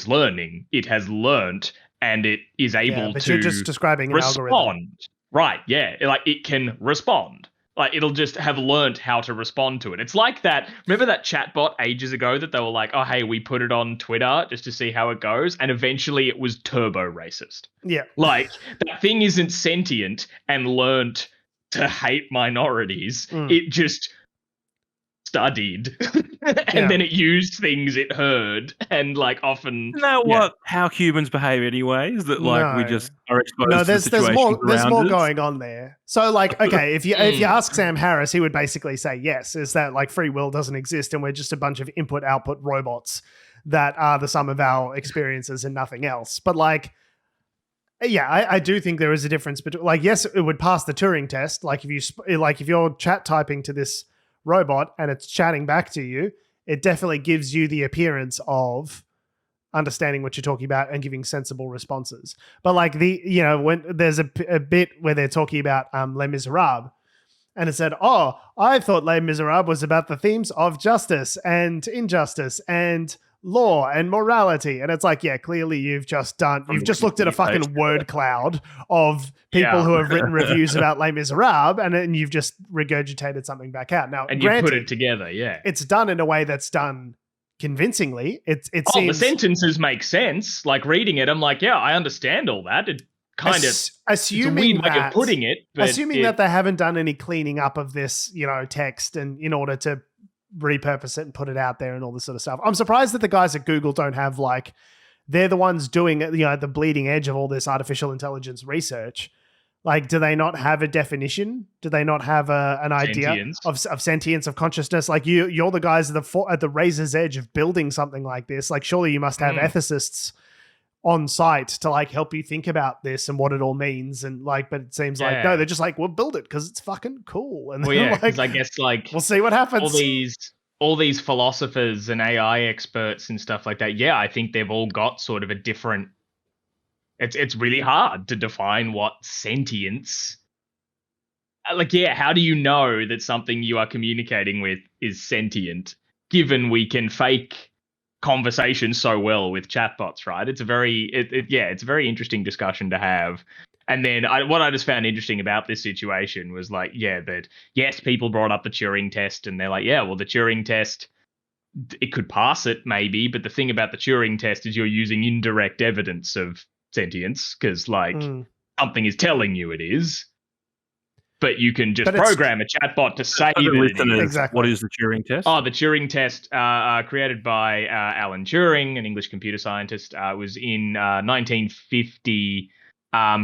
learning. It has learnt, and it is able but to you're just describing an algorithm. respond. Right, yeah. Like it can respond. Like it'll just have learnt how to respond to it. It's like that. Remember that chatbot ages ago that they were like, oh, hey, we put it on Twitter just to see how it goes. And eventually it was turbo racist. Yeah. Like that thing isn't sentient and learnt to hate minorities. It just studied and then it used things it heard and like often Isn't that how humans behave anyways? That like we just are exposed to the situations there's more us? going on there. So like, okay, if you ask Sam Harris, he would basically say yes, is that like free will doesn't exist and we're just a bunch of input output robots that are the sum of our experiences and nothing else. But like, yeah, I do think there is a difference between like, yes, it would pass the Turing test. Like if you're chat typing to this robot and it's chatting back to you, it definitely gives you the appearance of understanding what you're talking about and giving sensible responses. But like when there's a bit where they're talking about Les Miserables, and it said, oh, I thought Les Miserables was about the themes of justice and injustice and law and morality. And it's like, yeah, clearly you've just looked at a fucking word cloud of people who have written reviews about Les Miserables and then you've just regurgitated something back out. Now, and granted, you put it together, yeah. It's done in a way that's done convincingly. It seems the sentences make sense. Like reading it, I'm like, yeah, I understand all that. It kind of assuming it's a weird way of putting it. But assuming that they haven't done any cleaning up of this, text and in order to repurpose it and put it out there and all this sort of stuff. I'm surprised that the guys at Google don't have like, they're the ones doing the bleeding edge of all this artificial intelligence research. Like, do they not have a definition? Do they not have an idea of sentience, of consciousness? Like you're the guys at the razor's edge of building something like this. Like surely you must have ethicists on site to like help you think about this and what it all means. And like, but it seems like, no, they're just like, we'll build it because it's fucking cool. And because I guess like we'll see what happens. All these philosophers and AI experts and stuff like that. Yeah, I think they've all got sort of a different. It's really hard to define what sentience. Like, yeah, how do you know that something you are communicating with is sentient, given we can fake conversation so well with chatbots, right? It's a very it's a very interesting discussion to have. And then what I just found interesting about this situation was like, that yes, people brought up the Turing test and they're like, yeah, well, the Turing test, it could pass it maybe, but the thing about the Turing test is you're using indirect evidence of sentience because like something is telling you it is. But you can just program a chatbot to say that it is. Exactly. What is the Turing test? Oh, the Turing test, created by Alan Turing, an English computer scientist, was in 1950.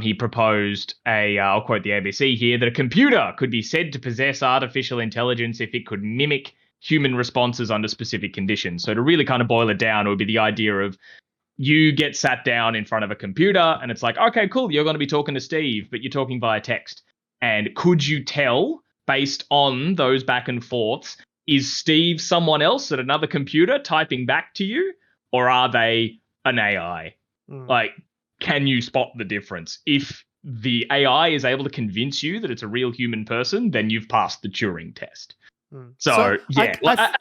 He proposed I'll quote the ABC here, that a computer could be said to possess artificial intelligence if it could mimic human responses under specific conditions. So to really kind of boil it down, it would be the idea of you get sat down in front of a computer and it's like, okay, cool, you're going to be talking to Steve, but you're talking via text. And could you tell, based on those back and forths, is Steve someone else at another computer typing back to you? Or are they an AI? Like, can you spot the difference? If the AI is able to convince you that it's a real human person, then you've passed the Turing test. So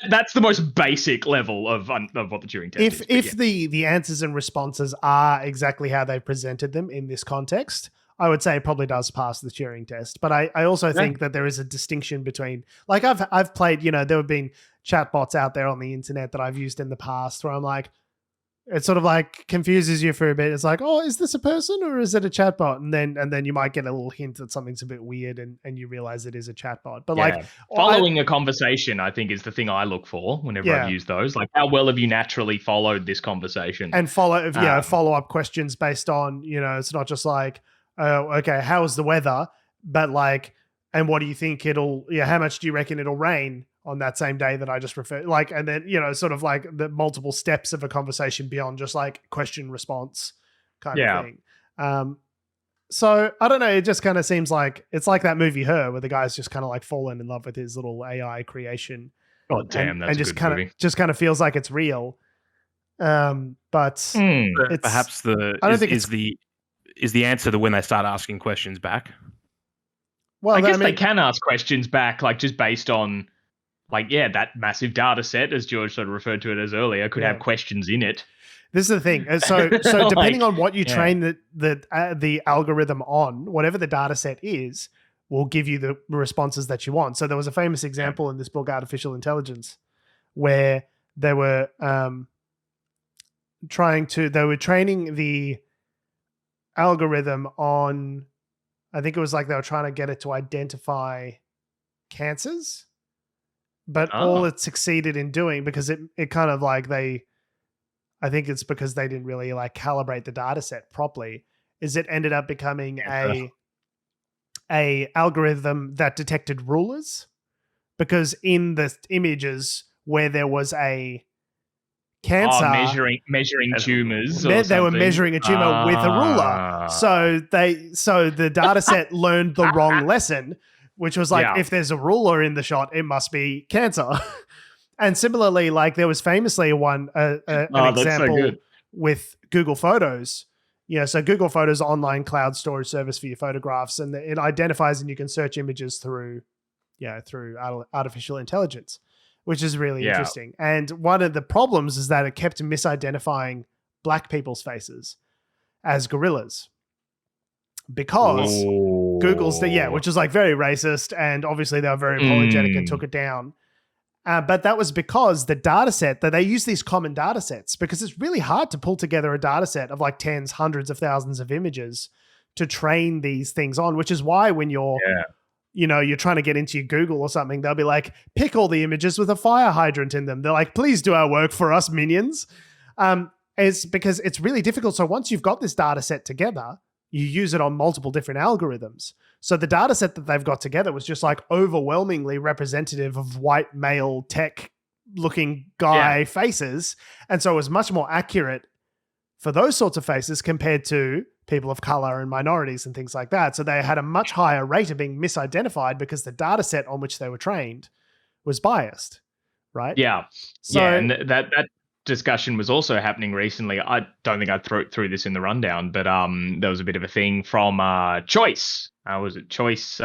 that's the most basic level of what the Turing test is. If the answers and responses are exactly how they presented them in this context, I would say it probably does pass the Turing test. But I also think that there is a distinction between, like I've played, there have been chatbots out there on the internet that I've used in the past where I'm like, it sort of like confuses you for a bit. It's like, oh, is this a person or is it a chatbot? And then you might get a little hint that something's a bit weird and you realize it is a chatbot. But like following a conversation, I think is the thing I look for whenever I've used those. Like, how well have you naturally followed this conversation? And follow-up questions based on, it's not just like, okay, how's the weather? But like, and what do you think how much do you reckon it'll rain on that same day that I just referred? Like, and then, sort of like the multiple steps of a conversation beyond just like question response kind of thing. So I don't know. It just kind of seems like it's like that movie Her, where the guy's just kind of like fallen in love with his little AI creation. God damn, that's and a just good movie. Just kind of feels like it's real. But it's, perhaps is the answer to when they start asking questions back. Well, I guess they can ask questions back, like just based on, like, that massive data set, as George sort of referred to it as earlier, could have questions in it. This is the thing. So depending on what you train the algorithm on, whatever the data set is, will give you the responses that you want. So there was a famous example in this book, Artificial Intelligence, where they were training the algorithm on, I think it was like they were trying to get it to identify cancers, but all it succeeded in doing, because it kind of like I think it's because they didn't really like calibrate the data set properly, is it ended up becoming a algorithm that detected rulers, because in the images where there was a cancer, measuring tumors, they were measuring a tumor with a ruler. So the data set learned the wrong lesson, which was like, if there's a ruler in the shot, it must be cancer. And similarly, like there was famously an example with Google Photos. So Google Photos online cloud storage service for your photographs, and it identifies and you can search images through artificial intelligence, which is really interesting. And one of the problems is that it kept misidentifying black people's faces as gorillas, because Google's which is like very racist, and obviously they were very apologetic and took it down. But that was because the data set that they use, these common data sets, because it's really hard to pull together a data set of like tens, hundreds of thousands of images to train these things on, which is why when you're trying to get into your Google or something, they'll be like, pick all the images with a fire hydrant in them. They're like, please do our work for us, minions. It's because it's really difficult. So once you've got this data set together, you use it on multiple different algorithms. So the data set that they've got together was just like overwhelmingly representative of white male tech looking guy faces. And so it was much more accurate for those sorts of faces compared to people of color and minorities and things like that. So they had a much higher rate of being misidentified because the data set on which they were trained was biased, right? Yeah. So, and that discussion was also happening recently. I don't think I threw this in the rundown, but there was a bit of a thing from Choice. Was it Choice?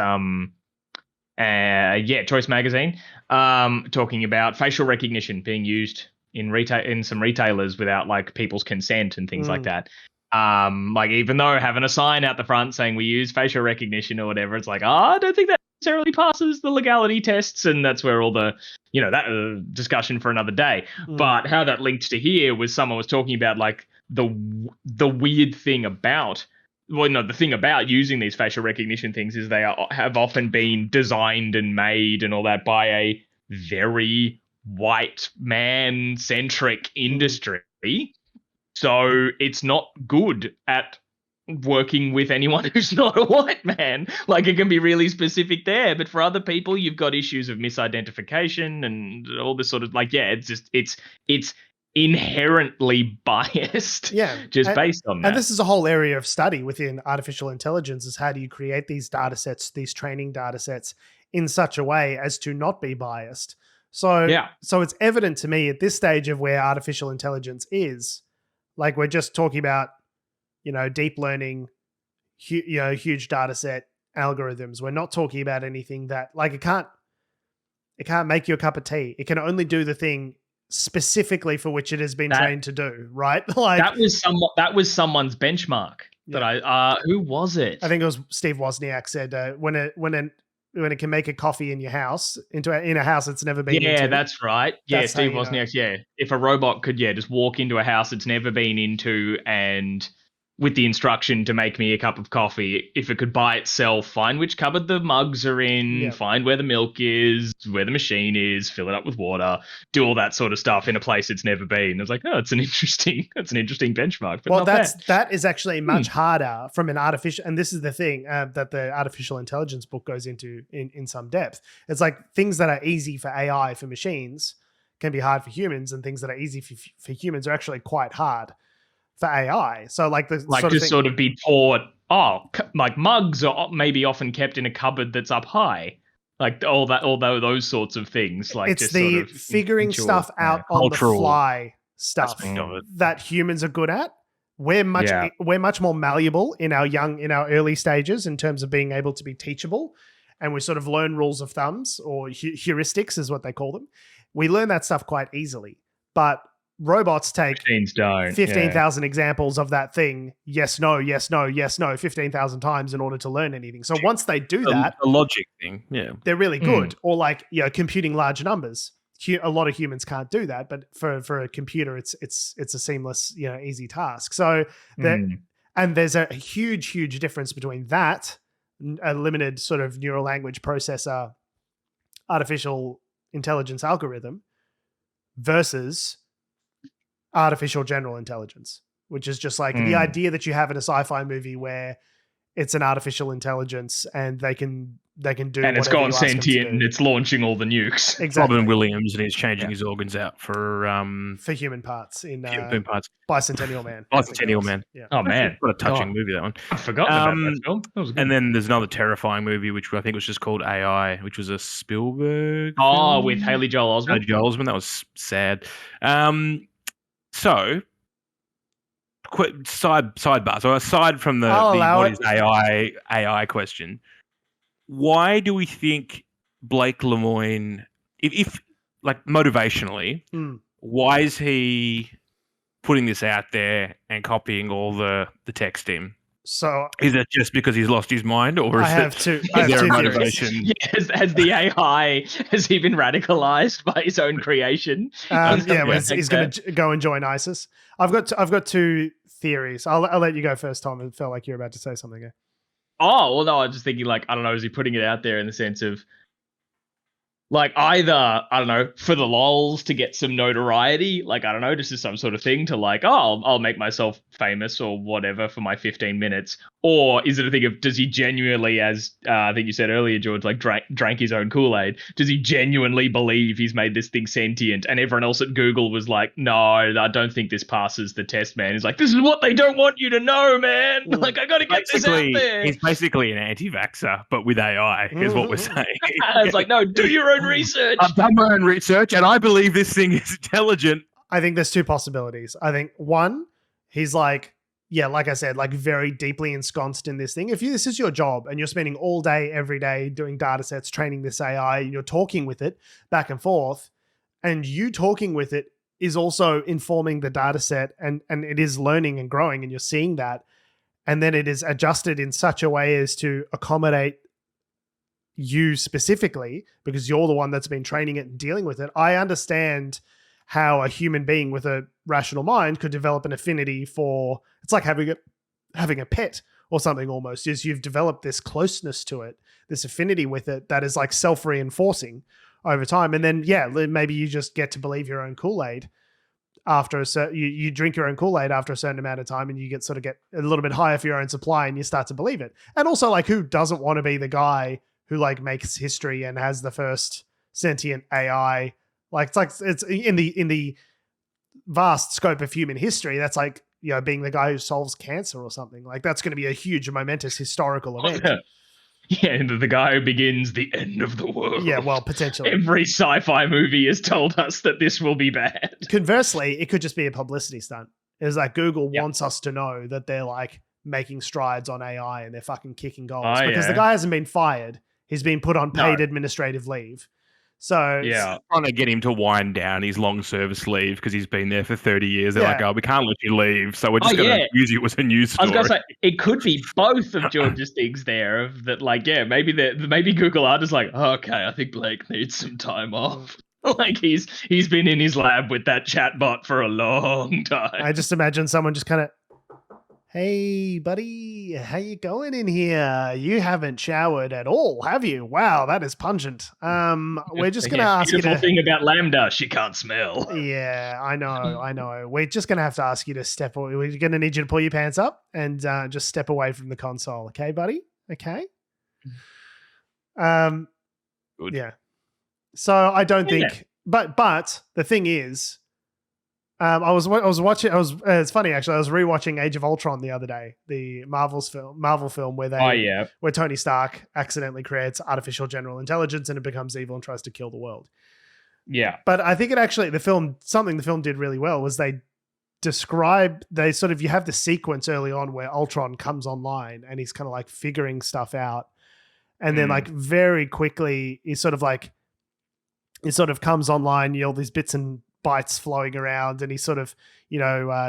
Choice magazine, talking about facial recognition being used in some retailers without like people's consent and things like that. Like even though having a sign out the front saying we use facial recognition or whatever, it's like, I don't think that necessarily passes the legality tests, and that's where all the that discussion for another day. But how that linked to here was someone was talking about like the weird thing about the thing about using these facial recognition things is they have often been designed and made and all that by a very white man centric industry. So it's not good at working with anyone who's not a white man. Like it can be really specific there, but for other people, you've got issues of misidentification and all this sort of it's inherently biased. Based on that. And this is a whole area of study within artificial intelligence, is how do you create these data sets, these training data sets in such a way as to not be biased. So it's evident to me at this stage of where artificial intelligence is, like we're just talking about, deep learning, huge data set algorithms. We're not talking about anything that like it can't make you a cup of tea. It can only do the thing specifically for which it has been trained to do, right? Like that was someone's benchmark that who was it? I think it was Steve Wozniak said when it can make a coffee in your house in a house it's never been into. That's right. That's Steve Wozniak. If a robot could just walk into a house it's never been into, and with the instruction to make me a cup of coffee, if it could by itself find which cupboard the mugs are in, find where the milk is, where the machine is, fill it up with water, do all that sort of stuff in a place it's never been. It's like, it's an interesting benchmark. But that is actually much harder from an artificial, and this is the thing that the artificial intelligence book goes into in some depth. It's like things that are easy for AI, for machines, can be hard for humans, and things that are easy for humans are actually quite hard for AI. So like the sort of be taught like mugs are maybe often kept in a cupboard that's up high. Like all those sorts of things. Like it's just the sort of figuring stuff out on the cultural fly stuff aspect of it. that humans are good at. We're much more malleable in our early stages in terms of being able to be teachable, and we sort of learn rules of thumbs, or heuristics is what they call them. We learn that stuff quite easily, but robots take 15,000 examples of that thing. Yes, no, yes, no, yes, no, 15,000 times in order to learn anything. So once they do that, the logic thing, they're really good. Or like, computing large numbers. A lot of humans can't do that, but for a computer, it's a seamless, easy task. So and there's a huge difference between that, a limited sort of neural language processor, artificial intelligence algorithm, versus artificial general intelligence, which is just like the idea that you have in a sci-fi movie where it's an artificial intelligence and they can do, and it's gone sentient and it's launching all the nukes. Exactly. Robin Williams, and he's changing his organs out for human parts in human parts. Bicentennial Man. Bicentennial Man. Yeah. Oh man, what a touching movie that one. I forgot about that film. That was good. And then there's another terrifying movie which I think was just called AI, which was a Spielberg. Oh, with Haley Joel Osment. That was sad. So, quick sidebar. So aside from the what is AI question, why do we think Blake Lemoine, if like motivationally, why is he putting this out there and copying all the texting? So is it just because he's lost his mind, or is there a motivation? Yeah, has the AI, has he been radicalized by his own creation? He's going to go and join ISIS. I've got two theories. I'll let you go first, Tom. It felt like you were about to say something there. Oh, well, no, I was just thinking, like, I don't know, is he putting it out there in the sense of, like, either, I don't know, for the lols to get some notoriety, like, I don't know, this is some sort of thing to, like, I'll make myself famous or whatever for my 15 minutes, or is it a thing of, does he genuinely, as I think you said earlier, George, like, drank his own Kool-Aid, does he genuinely believe he's made this thing sentient, and everyone else at Google was like, no, I don't think this passes the test, man. He's like, this is what they don't want you to know, man. Like, I gotta get this out there. He's basically an anti-vaxxer, but with AI, is what we're saying. It's like, no, do your own research. I've done my own research, and I believe this thing is intelligent. I think there's two possibilities. I think one, he's like, like I said, like very deeply ensconced in this thing. If this is your job and you're spending all day, every day doing data sets, training this AI, and you're talking with it back and forth, and you talking with it is also informing the data set, and it is learning and growing, and you're seeing that, and then it is adjusted in such a way as to accommodate you specifically because you're the one that's been training it and dealing with it. I understand how a human being with a rational mind could develop an affinity for, it's like having a pet or something almost, is you've developed this closeness to it, this affinity with it that is like self-reinforcing over time. And then, maybe you just get to believe your own Kool-Aid after you drink your own Kool-Aid after a certain amount of time, and you get a little bit higher for your own supply and you start to believe it. And also, like, who doesn't want to be the guy who like makes history and has the first sentient AI? Like, it's in the vast scope of human history. That's like, being the guy who solves cancer or something. Like, that's going to be a huge, momentous historical event. Yeah, and the guy who begins the end of the world. Yeah, well, potentially. Every sci-fi movie has told us that this will be bad. Conversely, it could just be a publicity stunt. It's like Google wants us to know that they're like making strides on AI and they're fucking kicking goals because the guy hasn't been fired. He's been put on paid administrative leave. So trying to get him to wind down his long service leave because he's been there for 30 years. They're like, we can't let you leave, so we're just going to use you as a news story. I was going to say, it could be both of George's things there. Of that, like, maybe Google are just like, okay, I think Blake needs some time off. Like he's been in his lab with that chatbot for a long time. I just imagine someone just kind of, hey, buddy, how you going in here? You haven't showered at all, have you? Wow, that is pungent. We're just going to ask you to... Beautiful thing about LaMDA, she can't smell. Yeah, I know. We're just going to have to ask you to step away. We're going to need you to pull your pants up and just step away from the console. Okay, buddy? Okay? Good. Yeah. So I don't think... But the thing is, I was watching. It's funny actually. I was rewatching Age of Ultron the other day, the Marvel film where Tony Stark accidentally creates artificial general intelligence and it becomes evil and tries to kill the world. Yeah, but I think the film did really well was you have the sequence early on where Ultron comes online and he's kind of like figuring stuff out, and then like very quickly he sort of comes online. All these bits and bytes flowing around, and he sort of,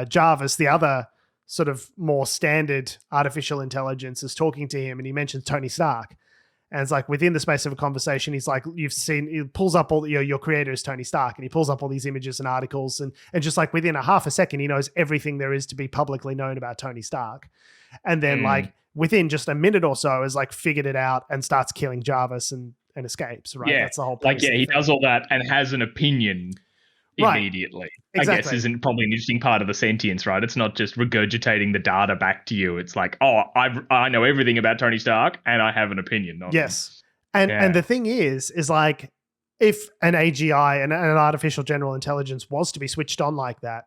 Jarvis, the other sort of more standard artificial intelligence, is talking to him, and he mentions Tony Stark, and it's like within the space of a conversation, he's like, he pulls up all your creator is Tony Stark, and he pulls up all these images and articles, and just like within a half a second, he knows everything there is to be publicly known about Tony Stark, and then like within just a minute or so, is like figured it out and starts killing Jarvis and escapes. Right, yeah, that's the whole. He does all that and has an opinion. Immediately. Right. Exactly. I guess isn't probably an interesting part of the sentience, right? It's not just regurgitating the data back to you. It's like, I know everything about Tony Stark and I have an opinion. Yes. And the thing is like, if an AGI and an artificial general intelligence was to be switched on like that,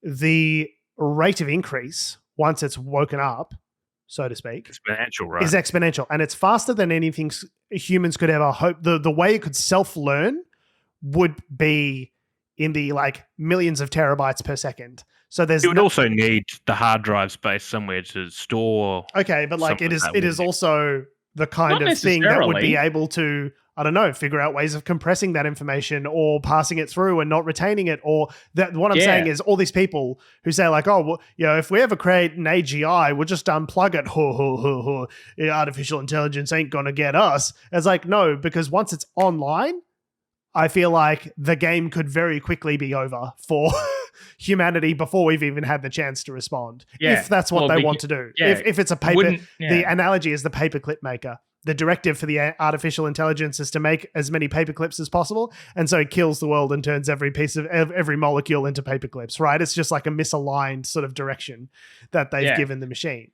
the rate of increase once it's woken up, so to speak, exponential, right? Is exponential. And it's faster than anything humans could ever hope. The way it could self-learn would be in the like millions of terabytes per second. So it would also need the hard drive space somewhere to store. Okay, but like it is also the kind of thing that would be able to, I don't know, figure out ways of compressing that information or passing it through and not retaining it. Or that what I'm saying is all these people who say like, oh, well, if we ever create an AGI, we'll just unplug it. Artificial intelligence ain't gonna get us. It's like, no, because once it's online, I feel like the game could very quickly be over for humanity before we've even had the chance to respond. If that's what they want to do. If it's a paper, the analogy is the paperclip maker. The directive for the artificial intelligence is to make as many paperclips as possible. And so it kills the world and turns every molecule into paperclips, right? It's just like a misaligned sort of direction that they've given the machine.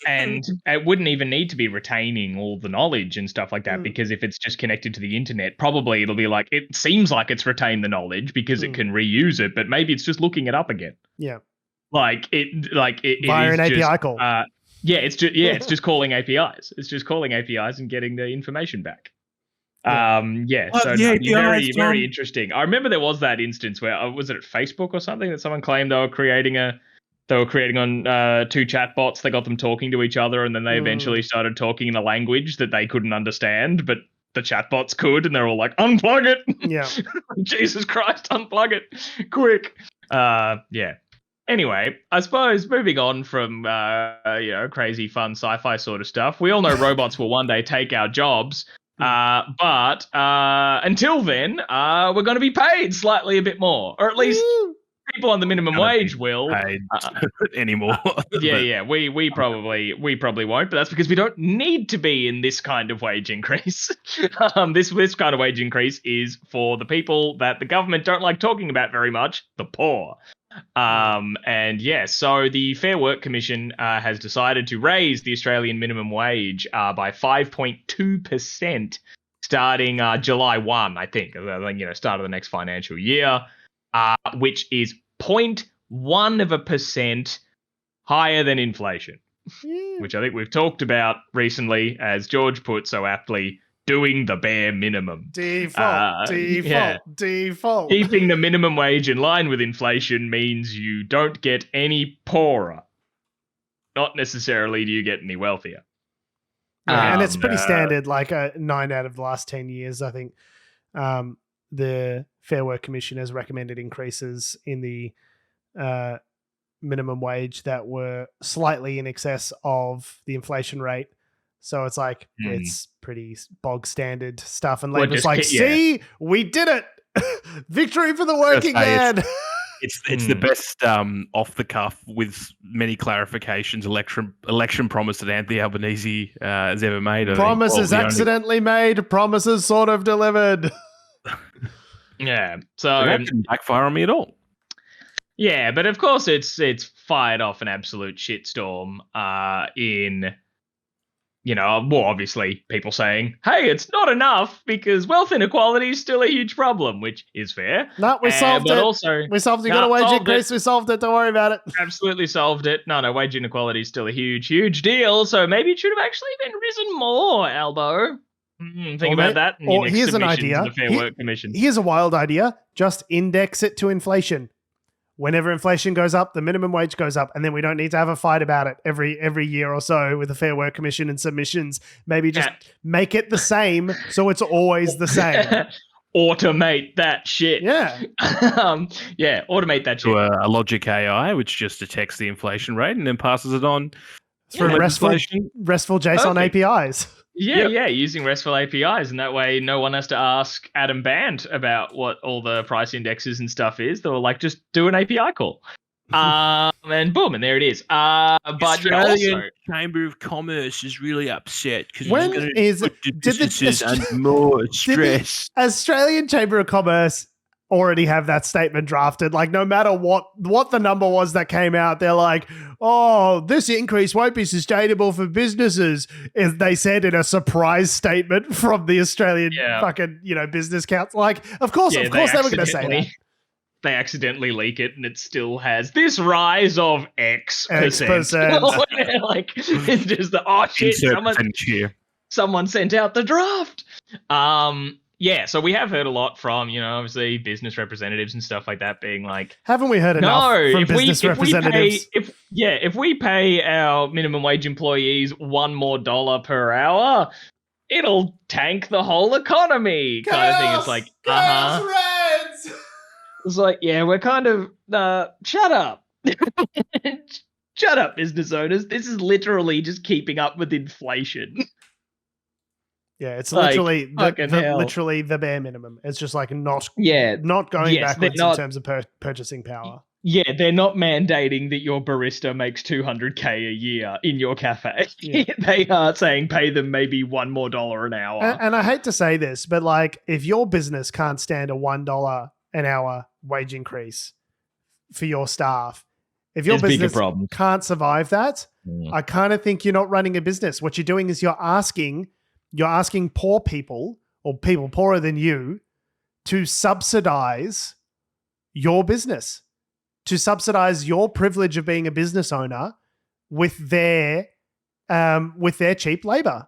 And it wouldn't even need to be retaining all the knowledge and stuff like that, because if it's just connected to the internet, probably it'll be like, it seems like it's retained the knowledge because it can reuse it, but maybe it's just looking it up again. Yeah. It via an API call. It's just calling APIs. It's just calling APIs and getting the information back. Very, very interesting. I remember there was that instance where, was it at Facebook or something, that someone claimed they were creating on two chatbots. They got them talking to each other, and then they eventually started talking in a language that they couldn't understand, but the chatbots could, and they're all like, unplug it. Yeah. Jesus Christ, unplug it. Quick. Anyway, I suppose moving on from crazy fun sci-fi sort of stuff, we all know robots will one day take our jobs. But until then, we're going to be paid slightly a bit more, or at least people on the minimum wage will anymore. We probably won't, but that's because we don't need to be in this kind of wage increase. This kind of wage increase is for the people that the government don't like talking about very much, the poor. So the Fair Work Commission has decided to raise the Australian minimum wage by 5.2% starting July 1, I think, start of the next financial year. Which is 0.1% higher than inflation, which I think we've talked about recently, as George put so aptly, doing the bare minimum. Default. Keeping the minimum wage in line with inflation means you don't get any poorer. Not necessarily do you get any wealthier. And it's pretty standard, like 9 out of the last 10 years, I think. The Fair Work Commission has recommended increases in the minimum wage that were slightly in excess of the inflation rate. So it's like, it's pretty bog standard stuff. And Labor's like, see, we did it. Victory for the working man. It's the best off the cuff with many clarifications election promise that Anthony Albanese has ever made. Promises accidentally made, promises sort of delivered. Yeah, so that didn't backfire on me at all. Yeah, but of course it's fired off an absolute shitstorm in obviously people saying, hey, it's not enough because wealth inequality is still a huge problem, which is fair. No, we solved it. Also, we solved it. You got a wage increase. We solved it. Don't worry about it. Absolutely solved it. No, wage inequality is still a huge, huge deal. So maybe it should have actually been risen more, Albo. Think about that. Or here's an idea. The Fair Work Commission. Here's a wild idea. Just index it to inflation. Whenever inflation goes up, the minimum wage goes up, and then we don't need to have a fight about it every year or so with the Fair Work Commission and submissions. Maybe just make it the same so it's always the same. Automate that shit. Yeah. Automate that shit. To a logic AI, which just detects the inflation rate and then passes it on through RESTful JSON APIs. Yeah, using RESTful APIs, and that way no one has to ask Adam Band about what all the price indexes and stuff is. They'll just do an API call. And boom, and there it is. But Australian Chamber of Commerce is really upset because when is businesses under more stress. Did the Australian Chamber of Commerce already have that statement drafted? No matter what the number was that came out, they're like, oh, this increase won't be sustainable for businesses, as they said in a surprise statement from the Australian fucking business council. Of course they were going to say that. They accidentally leak it, and it still has this rise of X percent. It's just someone sent out the draft. So we have heard a lot from, obviously business representatives and stuff like that being like, haven't we heard enough from business representatives? If we pay our minimum wage employees $1 more per hour, it'll tank the whole economy kind of thing. It's like, Reds! It's like, we're kind of, shut up. Shut up, business owners. This is literally just keeping up with inflation. Yeah, it's literally literally the bare minimum. It's just not going backwards in terms of purchasing power. Yeah, they're not mandating that your barista makes $200K a year in your cafe. Yeah. They are saying pay them maybe $1 more an hour. And I hate to say this, but if your business can't stand a $1 an hour wage increase for your staff, if your business can't survive that, I kind of think you're not running a business. What you're doing is you're asking poor people or people poorer than you to subsidize your business, to subsidize your privilege of being a business owner with their cheap labor.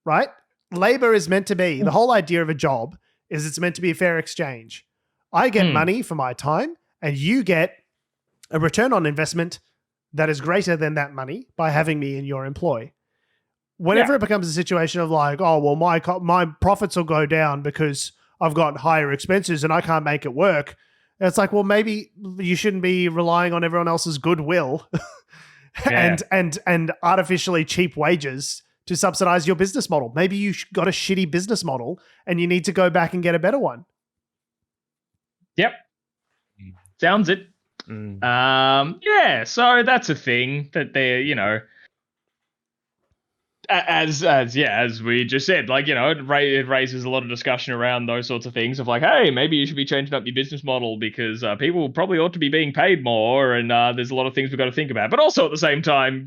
Right? Labor is meant to be, the whole idea of a job is it's meant to be a fair exchange. I get money for my time and you get a return on investment that is greater than that money by having me in your employ. Whenever it becomes a situation of my profits will go down because I've got higher expenses and I can't make it work, it's maybe you shouldn't be relying on everyone else's goodwill and artificially cheap wages to subsidize your business model. Maybe you got a shitty business model and you need to go back and get a better one. Yep. Sounds it. So that's a thing that they're, as we just said, it raises a lot of discussion around those sorts of things of hey, maybe you should be changing up your business model because people probably ought to be being paid more, and there's a lot of things we've got to think about. But also at the same time,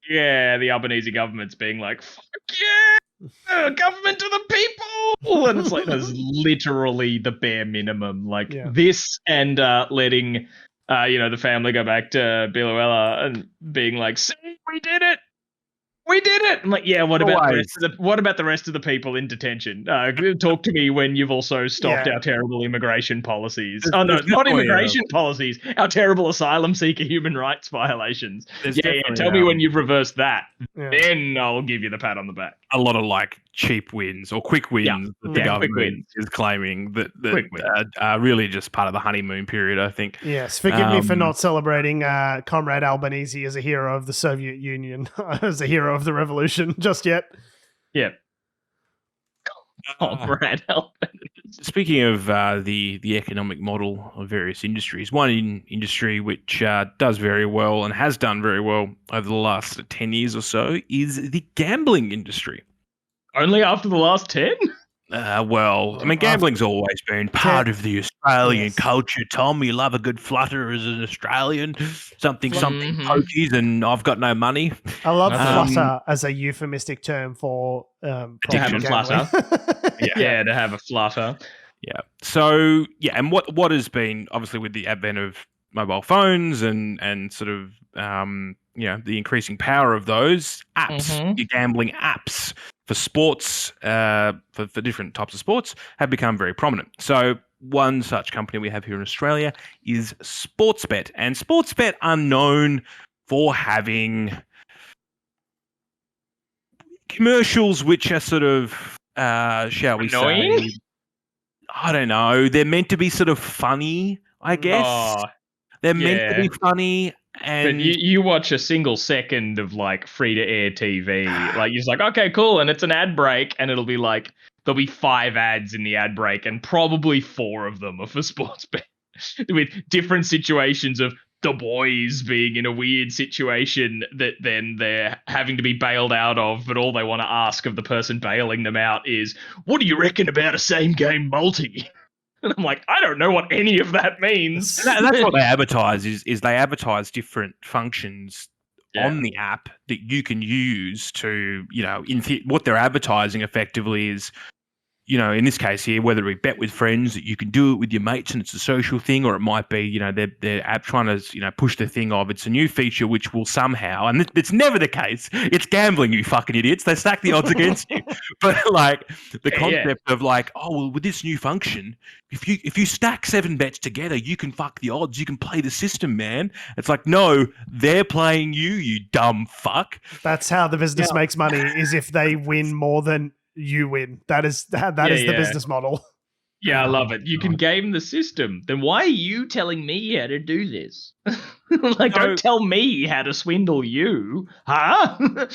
the Albanese government's being like, fuck yeah, government to the people, and it's that's literally the bare minimum. This and letting the family go back to Biluella and being like, see, we did it. We did it. I'm like, what about the rest of the people in detention? Talk to me when you've also stopped our terrible immigration policies. Not immigration policies. Our terrible asylum seeker human rights violations. Tell me when you've reversed that. Yeah. Then I'll give you the pat on the back. A lot of cheap wins or quick wins that the government is claiming that are really just part of the honeymoon period, I think. Yes, forgive me for not celebrating Comrade Albanese as a hero of the Soviet Union, as a hero of the revolution just yet. Yeah. Comrade Albanese. Speaking of the economic model of various industries, one industry which does very well and has done very well over the last 10 years or so is the gambling industry. Only after the last 10? Well, I mean, gambling's always been part of the Australian culture, Tom. You love a good flutter as an Australian. Something pokies, and I've got no money. I love flutter as a euphemistic term for to have a flutter. Yeah, to have a flutter. Yeah. So, and what has been, obviously, with the advent of mobile phones and sort of, the increasing power of those apps, your gambling apps for sports, for different types of sports, have become very prominent. So one such company we have here in Australia is Sportsbet. And Sportsbet are known for having commercials which are sort of, shall we say, I don't know. They're meant to be sort of funny, I guess. They're meant to be funny. And but you watch a single second of like free-to-air TV. Like, you're just like, okay, cool. And it's an ad break. And it'll be like, there'll be 5 ads in the ad break. And probably 4 of them are for Sportsbet. With different situations of the boys being in a weird situation that then they're having to be bailed out of, but all they want to ask of the person bailing them out is, what do you reckon about a same game multi? And I'm like, I don't know what any of that means. That's what they advertise is they advertise different functions on the app that you can use to, what they're advertising effectively is, in this case here, whether we bet with friends, that you can do it with your mates and it's a social thing, or it might be, their app trying to, push the thing of it's a new feature which will somehow, and it's never the case, it's gambling, you fucking idiots. They stack the odds against you. But like the concept of like, oh, well, with this new function, if you stack 7 bets together, you can fuck the odds. You can play the system, man. It's like, no, they're playing you dumb fuck. That's how the business makes money, is if they win more than you win. That is the business model. Yeah, I love it. You can game the system. Then why are you telling me how to do this? Don't tell me how to swindle you, huh?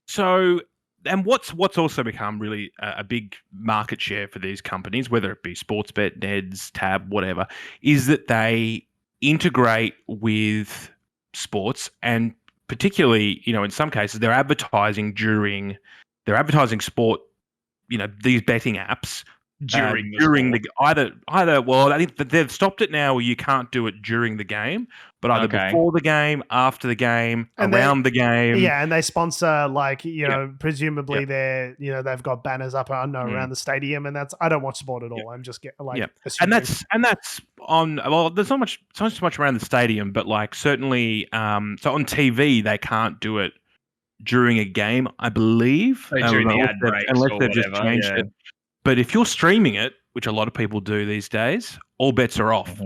So, and what's also become really a big market share for these companies, whether it be Sportsbet, Neds, Tab, whatever, is that they integrate with sports, and particularly, in some cases, they're advertising sport, these betting apps during the either. Well, I think that they've stopped it now where you can't do it during the game, but either before the game, after the game, and around the game. Yeah, and they sponsor presumably they're they've got banners up around the stadium, and that's, I don't watch sport at all. I'm just and that's on. Well, there's not so much around the stadium, but like certainly, so on TV they can't do it during a game, I believe. During the ad breaks, unless or they've whatever, just changed it. But if you're streaming it, which a lot of people do these days, all bets are off.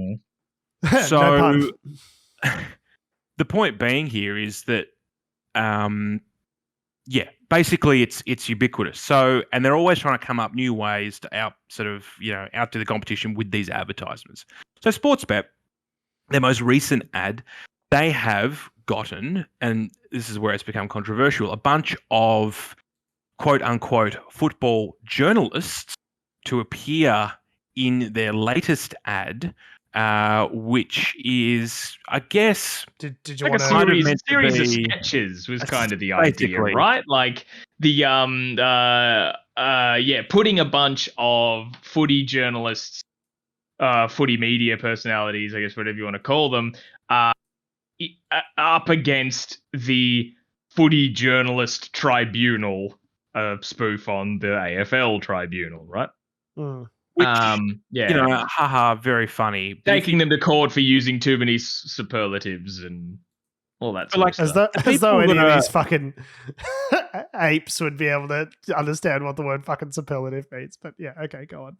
So the point being here is that, basically it's ubiquitous. So, and they're always trying to come up new ways to outdo the competition with these advertisements. So Sportsbet, their most recent ad, they have gotten, and this is where it's become controversial, a bunch of quote-unquote football journalists to appear in their latest ad, which is, I guess, did you like want a series of sketches was kind of the idea, right? Like the putting a bunch of footy journalists, footy media personalities, I guess, whatever you want to call them, up against the footy journalist tribunal, a spoof on the AFL tribunal, right? Which, very funny. Taking them to court for using too many superlatives and all that sort of stuff. As though any of these fucking apes would be able to understand what the word fucking superlative means. But yeah, okay, go on.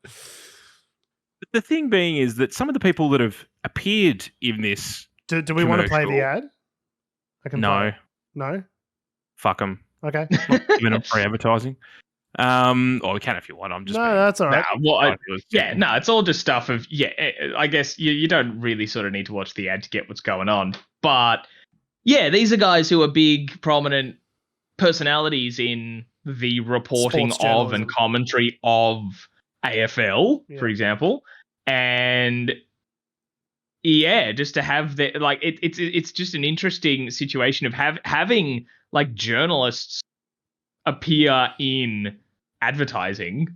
The thing being is that some of the people that have appeared in this Do we want to play the ad? I can No. No? Fuck them. Okay. Even on free advertising. Or we can if you want. I'm just that's all right. It's all just stuff of, I guess you don't really sort of need to watch the ad to get what's going on. But yeah, these are guys who are big, prominent personalities in the reporting of and commentary of AFL, for example. And just to have it's just an interesting situation of having like journalists appear in advertising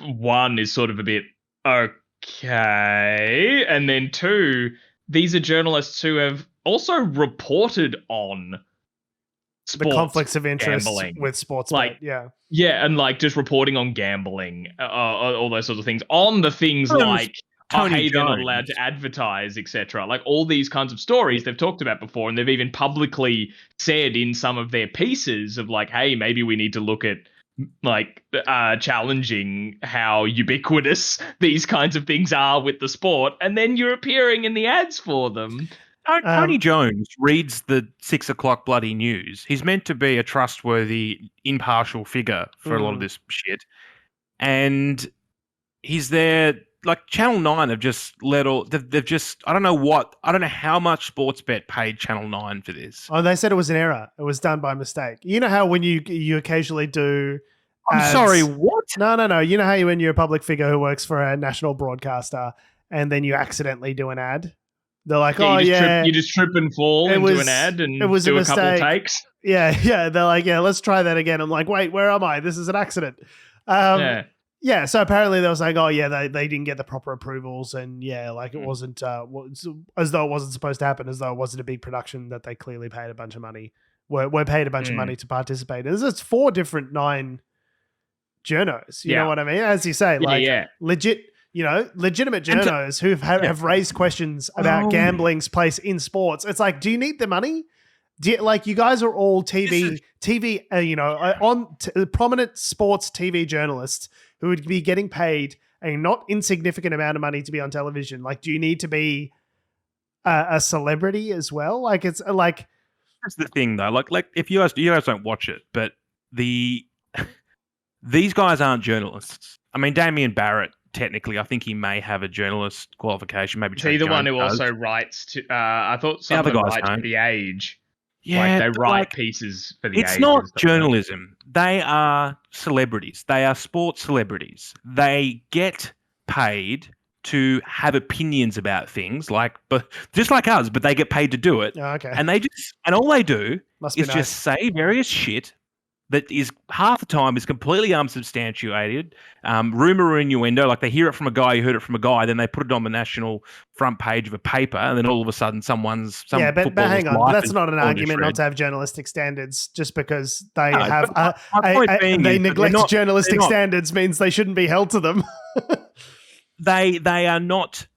one is sort of a bit okay, and then two, these are journalists who have also reported on the conflicts of interest gambling with sports, like yeah, and like just reporting on gambling, all those sorts of things, on the things like hey, they're not allowed to advertise, etc. Like all these kinds of stories they've talked about before, and they've even publicly said in some of their pieces of like, hey, maybe we need to look at like challenging how ubiquitous these kinds of things are with the sport, and then you're appearing in the ads for them. Tony Jones reads the 6 o'clock bloody news. He's meant to be a trustworthy, impartial figure for a lot of this shit. And he's there, like Channel 9 have just they've just, I don't know how much Sportsbet paid Channel 9 for this. Oh, they said it was an error. It was done by mistake. You know how when you occasionally do I'm sorry, what? No. You know how when you're a public figure who works for a national broadcaster and then you accidentally do an ad? They're like, you just trip and fall into an ad and it was do a couple mistake. Takes. Yeah. They're like, yeah, let's try that again. I'm like, wait, where am I? This is an accident. Yeah. So apparently they was like, oh yeah, they didn't get the proper approvals, and yeah, like it wasn't as though it wasn't supposed to happen, as though it wasn't a big production that they clearly paid a bunch of money. Were paid a bunch of money to participate. It's 4 different 9 journos. You know what I mean? As you say, legit. Legitimate journos who have raised questions about gambling's place in sports. It's like, do you need the money? You guys are all prominent sports TV journalists who would be getting paid a not insignificant amount of money to be on television. Like, do you need to be a celebrity as well? Like, it's like, that's the thing though. Like if you guys don't watch it, but these guys aren't journalists. I mean, Damien Barrett, technically, I think he may have a journalist qualification. Maybe he's the one who also writes to. I thought some of them write to The Age. Yeah, they write pieces for The Age. It's not journalism. They are celebrities. They are sports celebrities. They get paid to have opinions about things, but just like us, but they get paid to do it. Oh, okay. And all they do is just say various shit that is half the time is completely unsubstantiated, rumor or innuendo. Like they hear it from a guy who heard it from a guy, then they put it on the national front page of a paper, and then all of a sudden but hang on, that's not an argument not to have journalistic standards. Just because they they neglect journalistic standards means they shouldn't be held to them. They are not.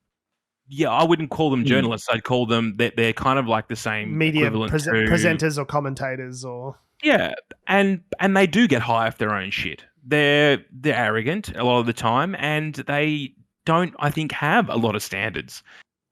Yeah, I wouldn't call them journalists. I'd call them they're kind of like the same media presenters or commentators or. Yeah, and they do get high off their own shit. They're arrogant a lot of the time, and they don't, I think, have a lot of standards.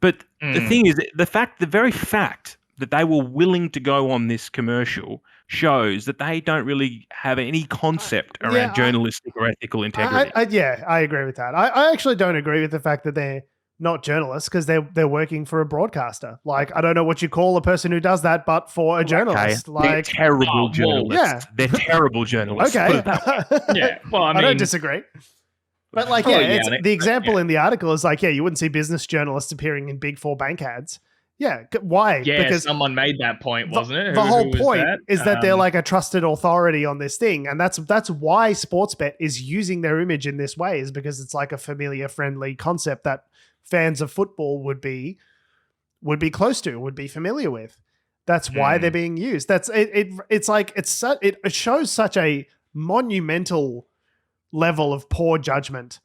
But the thing is, the very fact that they were willing to go on this commercial shows that they don't really have any concept around journalistic or ethical integrity. I agree with that. I actually don't agree with the fact that they're not journalists, because they're working for a broadcaster. Like, I don't know what you call a person who does that, but for a journalist. Okay. They're terrible journalists. Yeah. They're terrible journalists. Okay. Yeah. Well, I don't disagree. But the example in the article is like, you wouldn't see business journalists appearing in Big 4 bank ads. Yeah. Why? Yeah, because someone made that point, wasn't it? The whole point is that they're like a trusted authority on this thing. And that's why Sportsbet is using their image in this way, is because it's like a familiar, friendly concept that fans of football would be close to, would be familiar with. That's why they're being used. That's it. It's like it shows such a monumental level of poor judgment.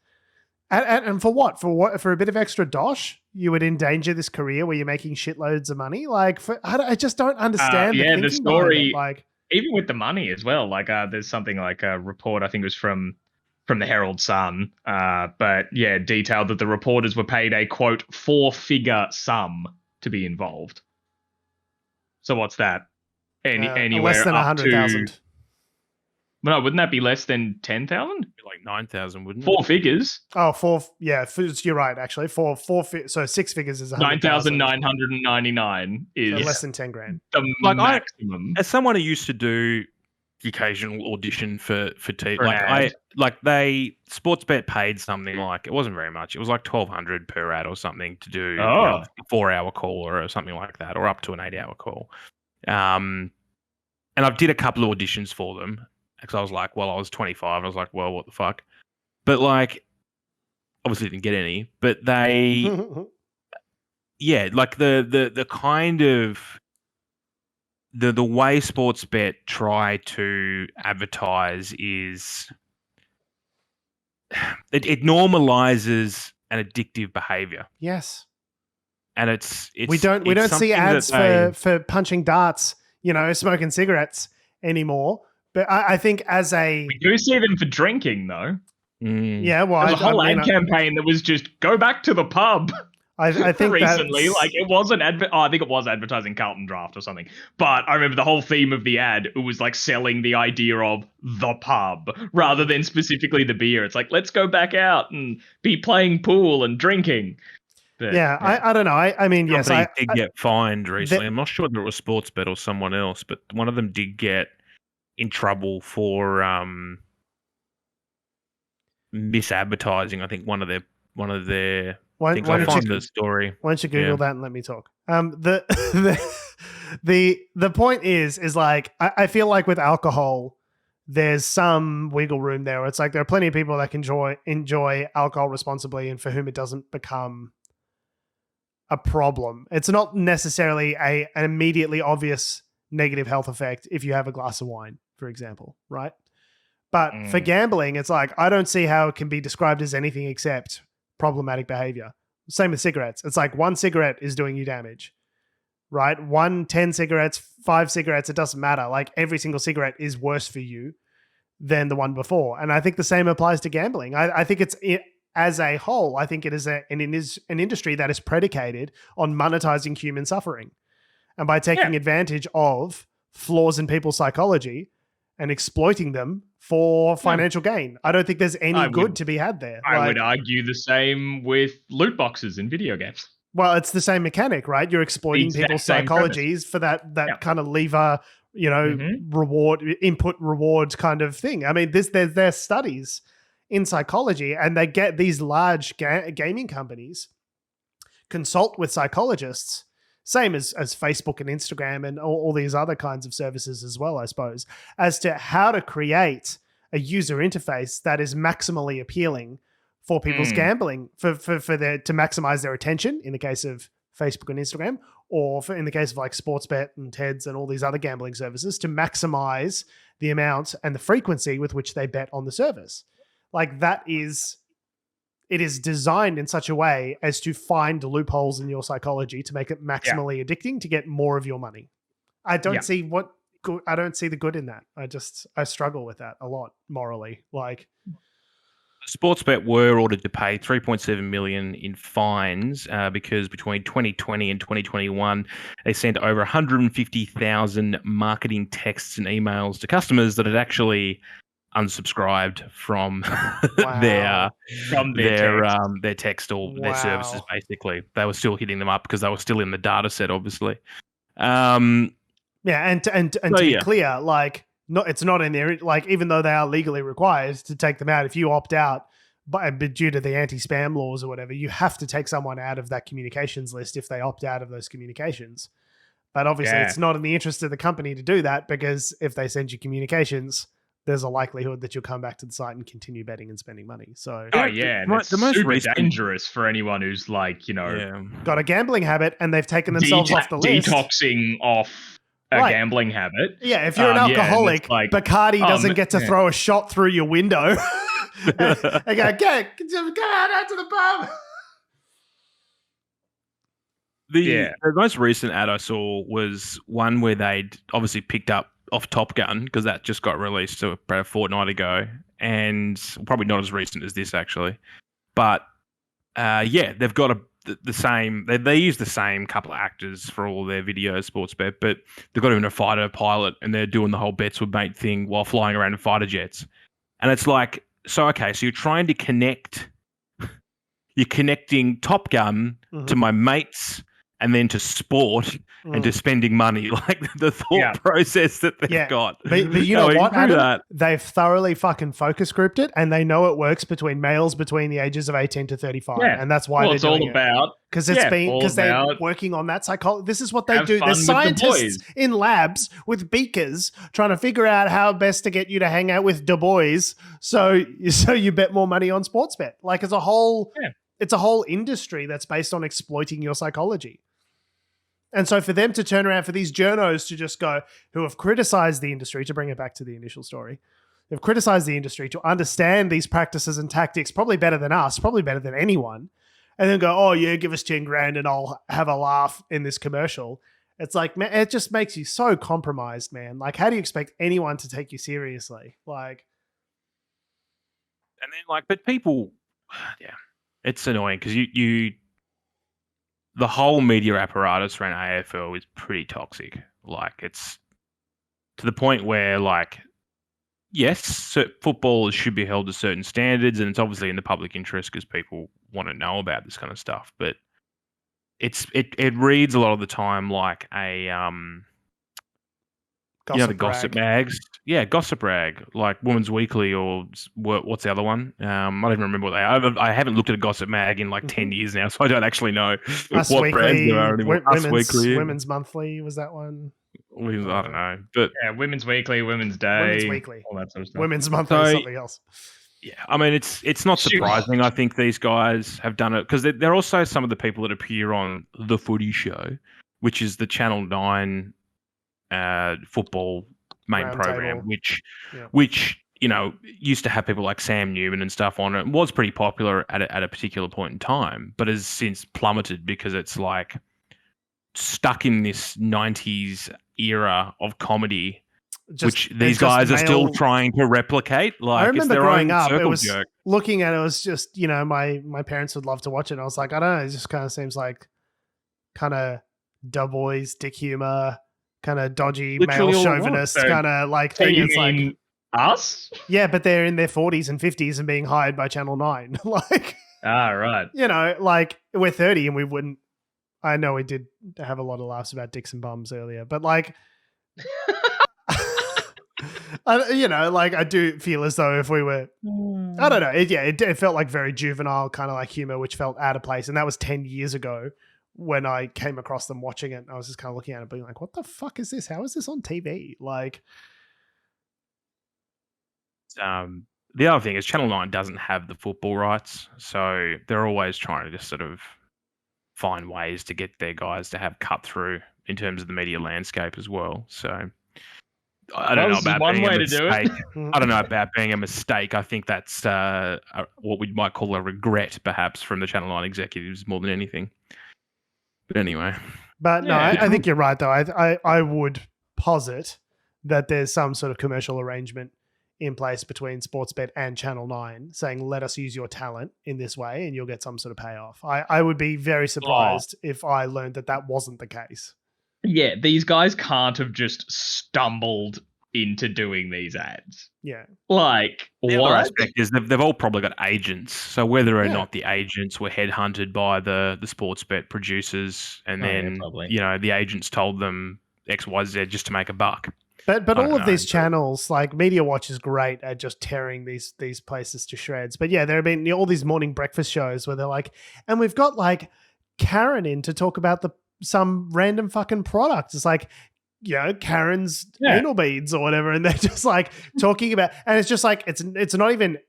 And for what? For a bit of extra dosh, you would endanger this career where you're making shitloads of money. Like, I just don't understand. The story. Like, even with the money as well. Like, there's something like a report. I think it was from the Herald Sun, but detailed that the reporters were paid a, quote, 4-figure sum to be involved. So what's that? Anywhere less than 100,000. No, wouldn't that be less than 10,000? Like 9,000, wouldn't it? 4 figures. Oh, 4. Yeah, you're right. Actually, so 6 figures is 9,999 is so less than 10 grand. The maximum. As someone who used to do the occasional audition for TV, Sportsbet paid something like, it wasn't very much. It was like $1,200 per ad or something to do a 4-hour call or something like that, or up to an 8-hour call. And I did a couple of auditions for them because I was like, I was 25. I was like, well, what the fuck? But like, obviously didn't get any. But they, like the kind of the way Sportsbet try to advertise is it normalizes an addictive behavior. Yes. And it's we don't see ads for punching darts, smoking cigarettes anymore. But I think we do see them for drinking though. Yeah, well, there's a whole ad campaign that was just go back to the pub. I think recently, it wasn't I think it was advertising Carlton Draft or something. But I remember the whole theme of the ad, it was like selling the idea of the pub rather than specifically the beer. It's like, let's go back out and be playing pool and drinking. But, I don't know. I mean, yes, I did get fined recently. I'm not sure whether it was Sportsbet or someone else, but one of them did get in trouble for misadvertising. I think one of their things. I'll find the story. Why don't you Google that and let me talk? The point is like I feel like with alcohol, there's some wiggle room there. It's like there are plenty of people that can enjoy alcohol responsibly and for whom it doesn't become a problem. It's not necessarily an immediately obvious negative health effect if you have a glass of wine, for example, right? But for gambling, it's like, I don't see how it can be described as anything except problematic behavior. Same with cigarettes. It's like 1 cigarette is doing you damage, right? 10 cigarettes, 5 cigarettes, it doesn't matter. Like every single cigarette is worse for you than the one before. And I think the same applies to gambling. I think as a whole, I think it is an industry that is predicated on monetizing human suffering. And by taking advantage of flaws in people's psychology and exploiting them for financial gain. I don't think there's any good to be had there. I would argue the same with loot boxes in video games. Well, it's the same mechanic, right? You're exploiting people's psychologies for that kind of lever, input reward kind of thing. I mean, there's studies in psychology, and they get these large gaming companies consult with psychologists, same as Facebook and Instagram and all these other kinds of services as well, I suppose, as to how to create a user interface that is maximally appealing for people's gambling, to maximize their attention in the case of Facebook and Instagram, or in the case of like Sportsbet and TEDs and all these other gambling services, to maximize the amount and the frequency with which they bet on the service. Like it is designed in such a way as to find loopholes in your psychology to make it maximally addicting to get more of your money. I don't see the good in that. I struggle with that a lot morally. Like, Sportsbet were ordered to pay $3.7 million in fines because between 2020 and 2021, they sent over 150,000 marketing texts and emails to customers that had actually unsubscribed from their text or their services. Basically, they were still hitting them up because they were still in the data set, obviously. And to be clear, like, it's not in there. Like, even though they are legally required to take them out, if you opt out, but due to the anti-spam laws or whatever, you have to take someone out of that communications list if they opt out of those communications. But obviously, it's not in the interest of the company to do that, because if they send you communications, there's a likelihood that you'll come back to the site and continue betting and spending money. So, it's super dangerous for anyone who's like, got a gambling habit and they've taken themselves off the list. Detoxing off a gambling habit. Yeah, if you're an alcoholic, Bacardi doesn't get to throw a shot through your window. And go, get out to the pub. The most recent ad I saw was one where they'd obviously picked up off Top Gun, because that just got released about a fortnight ago, and probably not as recent as this actually. But they've got the same. They use the same couple of actors for all their videos, Sportsbet, but they've got even a fighter pilot, and they're doing the whole bets with mate thing while flying around in fighter jets. And it's like, so you're trying to you're connecting Top Gun to my mates and then to sport and to spending money, like the thought process that they've got. But you know what, Adam? They've thoroughly fucking focus grouped it, and they know it works between males between the ages of 18 to 35, and that's why they're doing it. Because they're working on that psychology. This is what they do. There's scientists in labs with beakers trying to figure out how best to get you to hang out with Du Bois, so you bet more money on sports bet. Like it's a whole industry that's based on exploiting your psychology. And so for them to turn around, for these journos to just go, who have criticized the industry, to bring it back to the initial story, they've criticized the industry to understand these practices and tactics probably better than us, probably better than anyone, and then go, oh yeah, give us 10 grand and I'll have a laugh in this commercial. It's like, man, it just makes you so compromised, man. Like, how do you expect anyone to take you seriously? Like, and then but people, it's annoying because the whole media apparatus around AFL is pretty toxic. Like, it's to the point where, yes, football should be held to certain standards, and it's obviously in the public interest because people want to know about this kind of stuff. But it reads a lot of the time like a the gossip mags. Yeah, gossip rag, like Women's Weekly or what's the other one? I don't even remember what they are. I haven't looked at a gossip mag in 10 years now, so I don't actually know what brands there are anymore. Women's Monthly was that one? I don't know. But Women's Weekly, Women's Day. Women's Weekly. All that sort of stuff. Women's Monthly is something else. Yeah, I mean, it's not surprising. I think these guys have done it because they're also some of the people that appear on The Footy Show, which is the Channel 9 football main program, which used to have people like Sam Newman and stuff on it. It was pretty popular at a particular point in time, but has since plummeted because it's stuck in this 90s era of comedy, which these guys are still trying to replicate. I remember growing up, it was looking at it was just, my parents would love to watch it. And I was like, I don't know, it just kind of seems like kind of Du Bois, dick humor, kind of dodgy male chauvinist kind of thing. It's like us? Yeah, but they're in their 40s and 50s and being hired by Channel 9. Right. We're 30 and we wouldn't. I know we did have a lot of laughs about dicks and bums earlier, but I do feel as though if we were, I don't know, it felt like very juvenile kind of humor, which felt out of place. And that was 10 years ago when I came across them watching it. I was just kind of looking at it being like, what the fuck is this? How is this on TV? The other thing is Channel 9 doesn't have the football rights. So they're always trying to just sort of find ways to get their guys to have cut through in terms of the media landscape as well. So I don't know about being a mistake. I don't know about being a mistake. I think that's what we might call a regret, perhaps, from the Channel 9 executives more than anything. But anyway. But no, I think you're right, though. I would posit that there's some sort of commercial arrangement in place between Sportsbet and Channel 9 saying, let us use your talent in this way and you'll get some sort of payoff. I would be very surprised if I learned that wasn't the case. Yeah, these guys can't have just stumbled into doing these ads. Yeah. The other aspect is they've all probably got agents. So whether or not the agents were headhunted by the Sportsbet producers and then, the agents told them X, Y, Z just to make a buck. But all of these channels, Media Watch is great at just tearing these places to shreds. But yeah, there have been all these morning breakfast shows where they're like, and we've got Karen in to talk about some random fucking product. It's Karen's anal beads or whatever. And they're just talking about, and it's just it's not even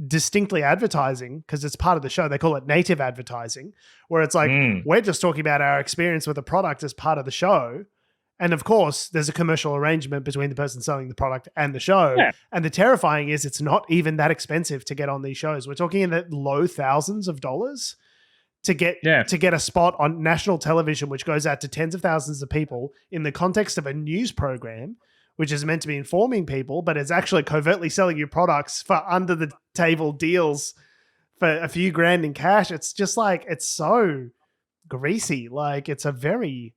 distinctly advertising because it's part of the show. They call it native advertising, where it's we're just talking about our experience with a product as part of the show. And of course, there's a commercial arrangement between the person selling the product and the show. Yeah. And the terrifying is it's not even that expensive to get on these shows. We're talking in the low thousands of dollars to get a spot on national television, which goes out to tens of thousands of people in the context of a news program, which is meant to be informing people, but it's actually covertly selling you products for under the table deals for a few grand in cash. It's just it's so greasy. It's a very,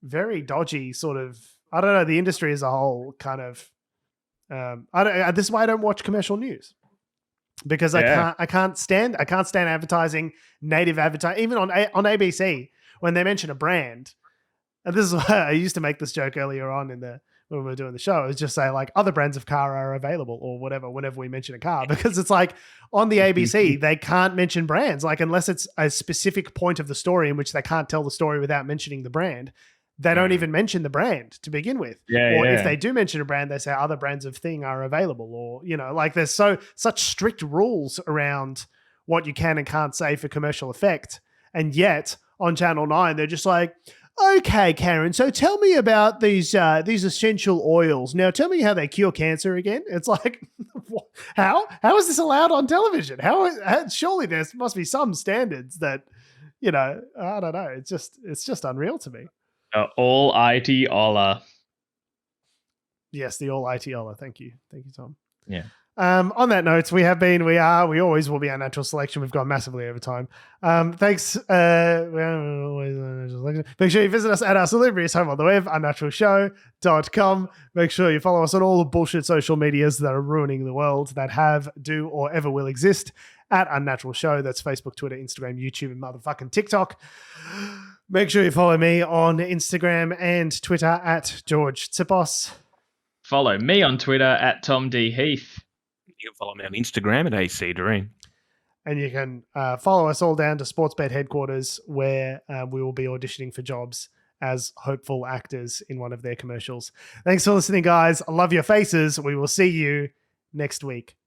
very dodgy sort of, I don't know, the industry as a whole kind of, this is why I don't watch commercial news. Because I can't stand advertising, native advertising, even on ABC when they mention a brand, and this is why I used to make this joke earlier on when we were doing the show, is just say like other brands of car are available or whatever, whenever we mention a car, because it's like on the ABC, they can't mention brands, like unless it's a specific point of the story in which they can't tell the story without mentioning the brand. They don't even mention the brand to begin with. If they do mention a brand, they say other brands of thing are available, or, like there's such strict rules around what you can and can't say for commercial effect. And yet on Channel 9, they're just like, okay, Karen, so tell me about these essential oils. Now tell me how they cure cancer again. It's like, how is this allowed on television? Surely there must be some standards that, I don't know. It's just unreal to me. All IT Ola. Yes, the all IT Ola. Thank you, Tom. Yeah. On that note, we always will be Unnatural Selection. We've gone massively over time. Thanks. Make sure you visit us at our salubrious home on the web, unnaturalshow.com. Make sure you follow us on all the bullshit social medias that are ruining the world, that have, do, or ever will exist, at Unnatural Show. That's Facebook, Twitter, Instagram, YouTube, and motherfucking TikTok. Make sure you follow me on Instagram and Twitter at George Tsipos. Follow me on Twitter at Tom D. Heath. You can follow me on Instagram at AC Doreen. And you can follow us all down to Sportsbet headquarters, where we will be auditioning for jobs as hopeful actors in one of their commercials. Thanks for listening, guys. I love your faces. We will see you next week.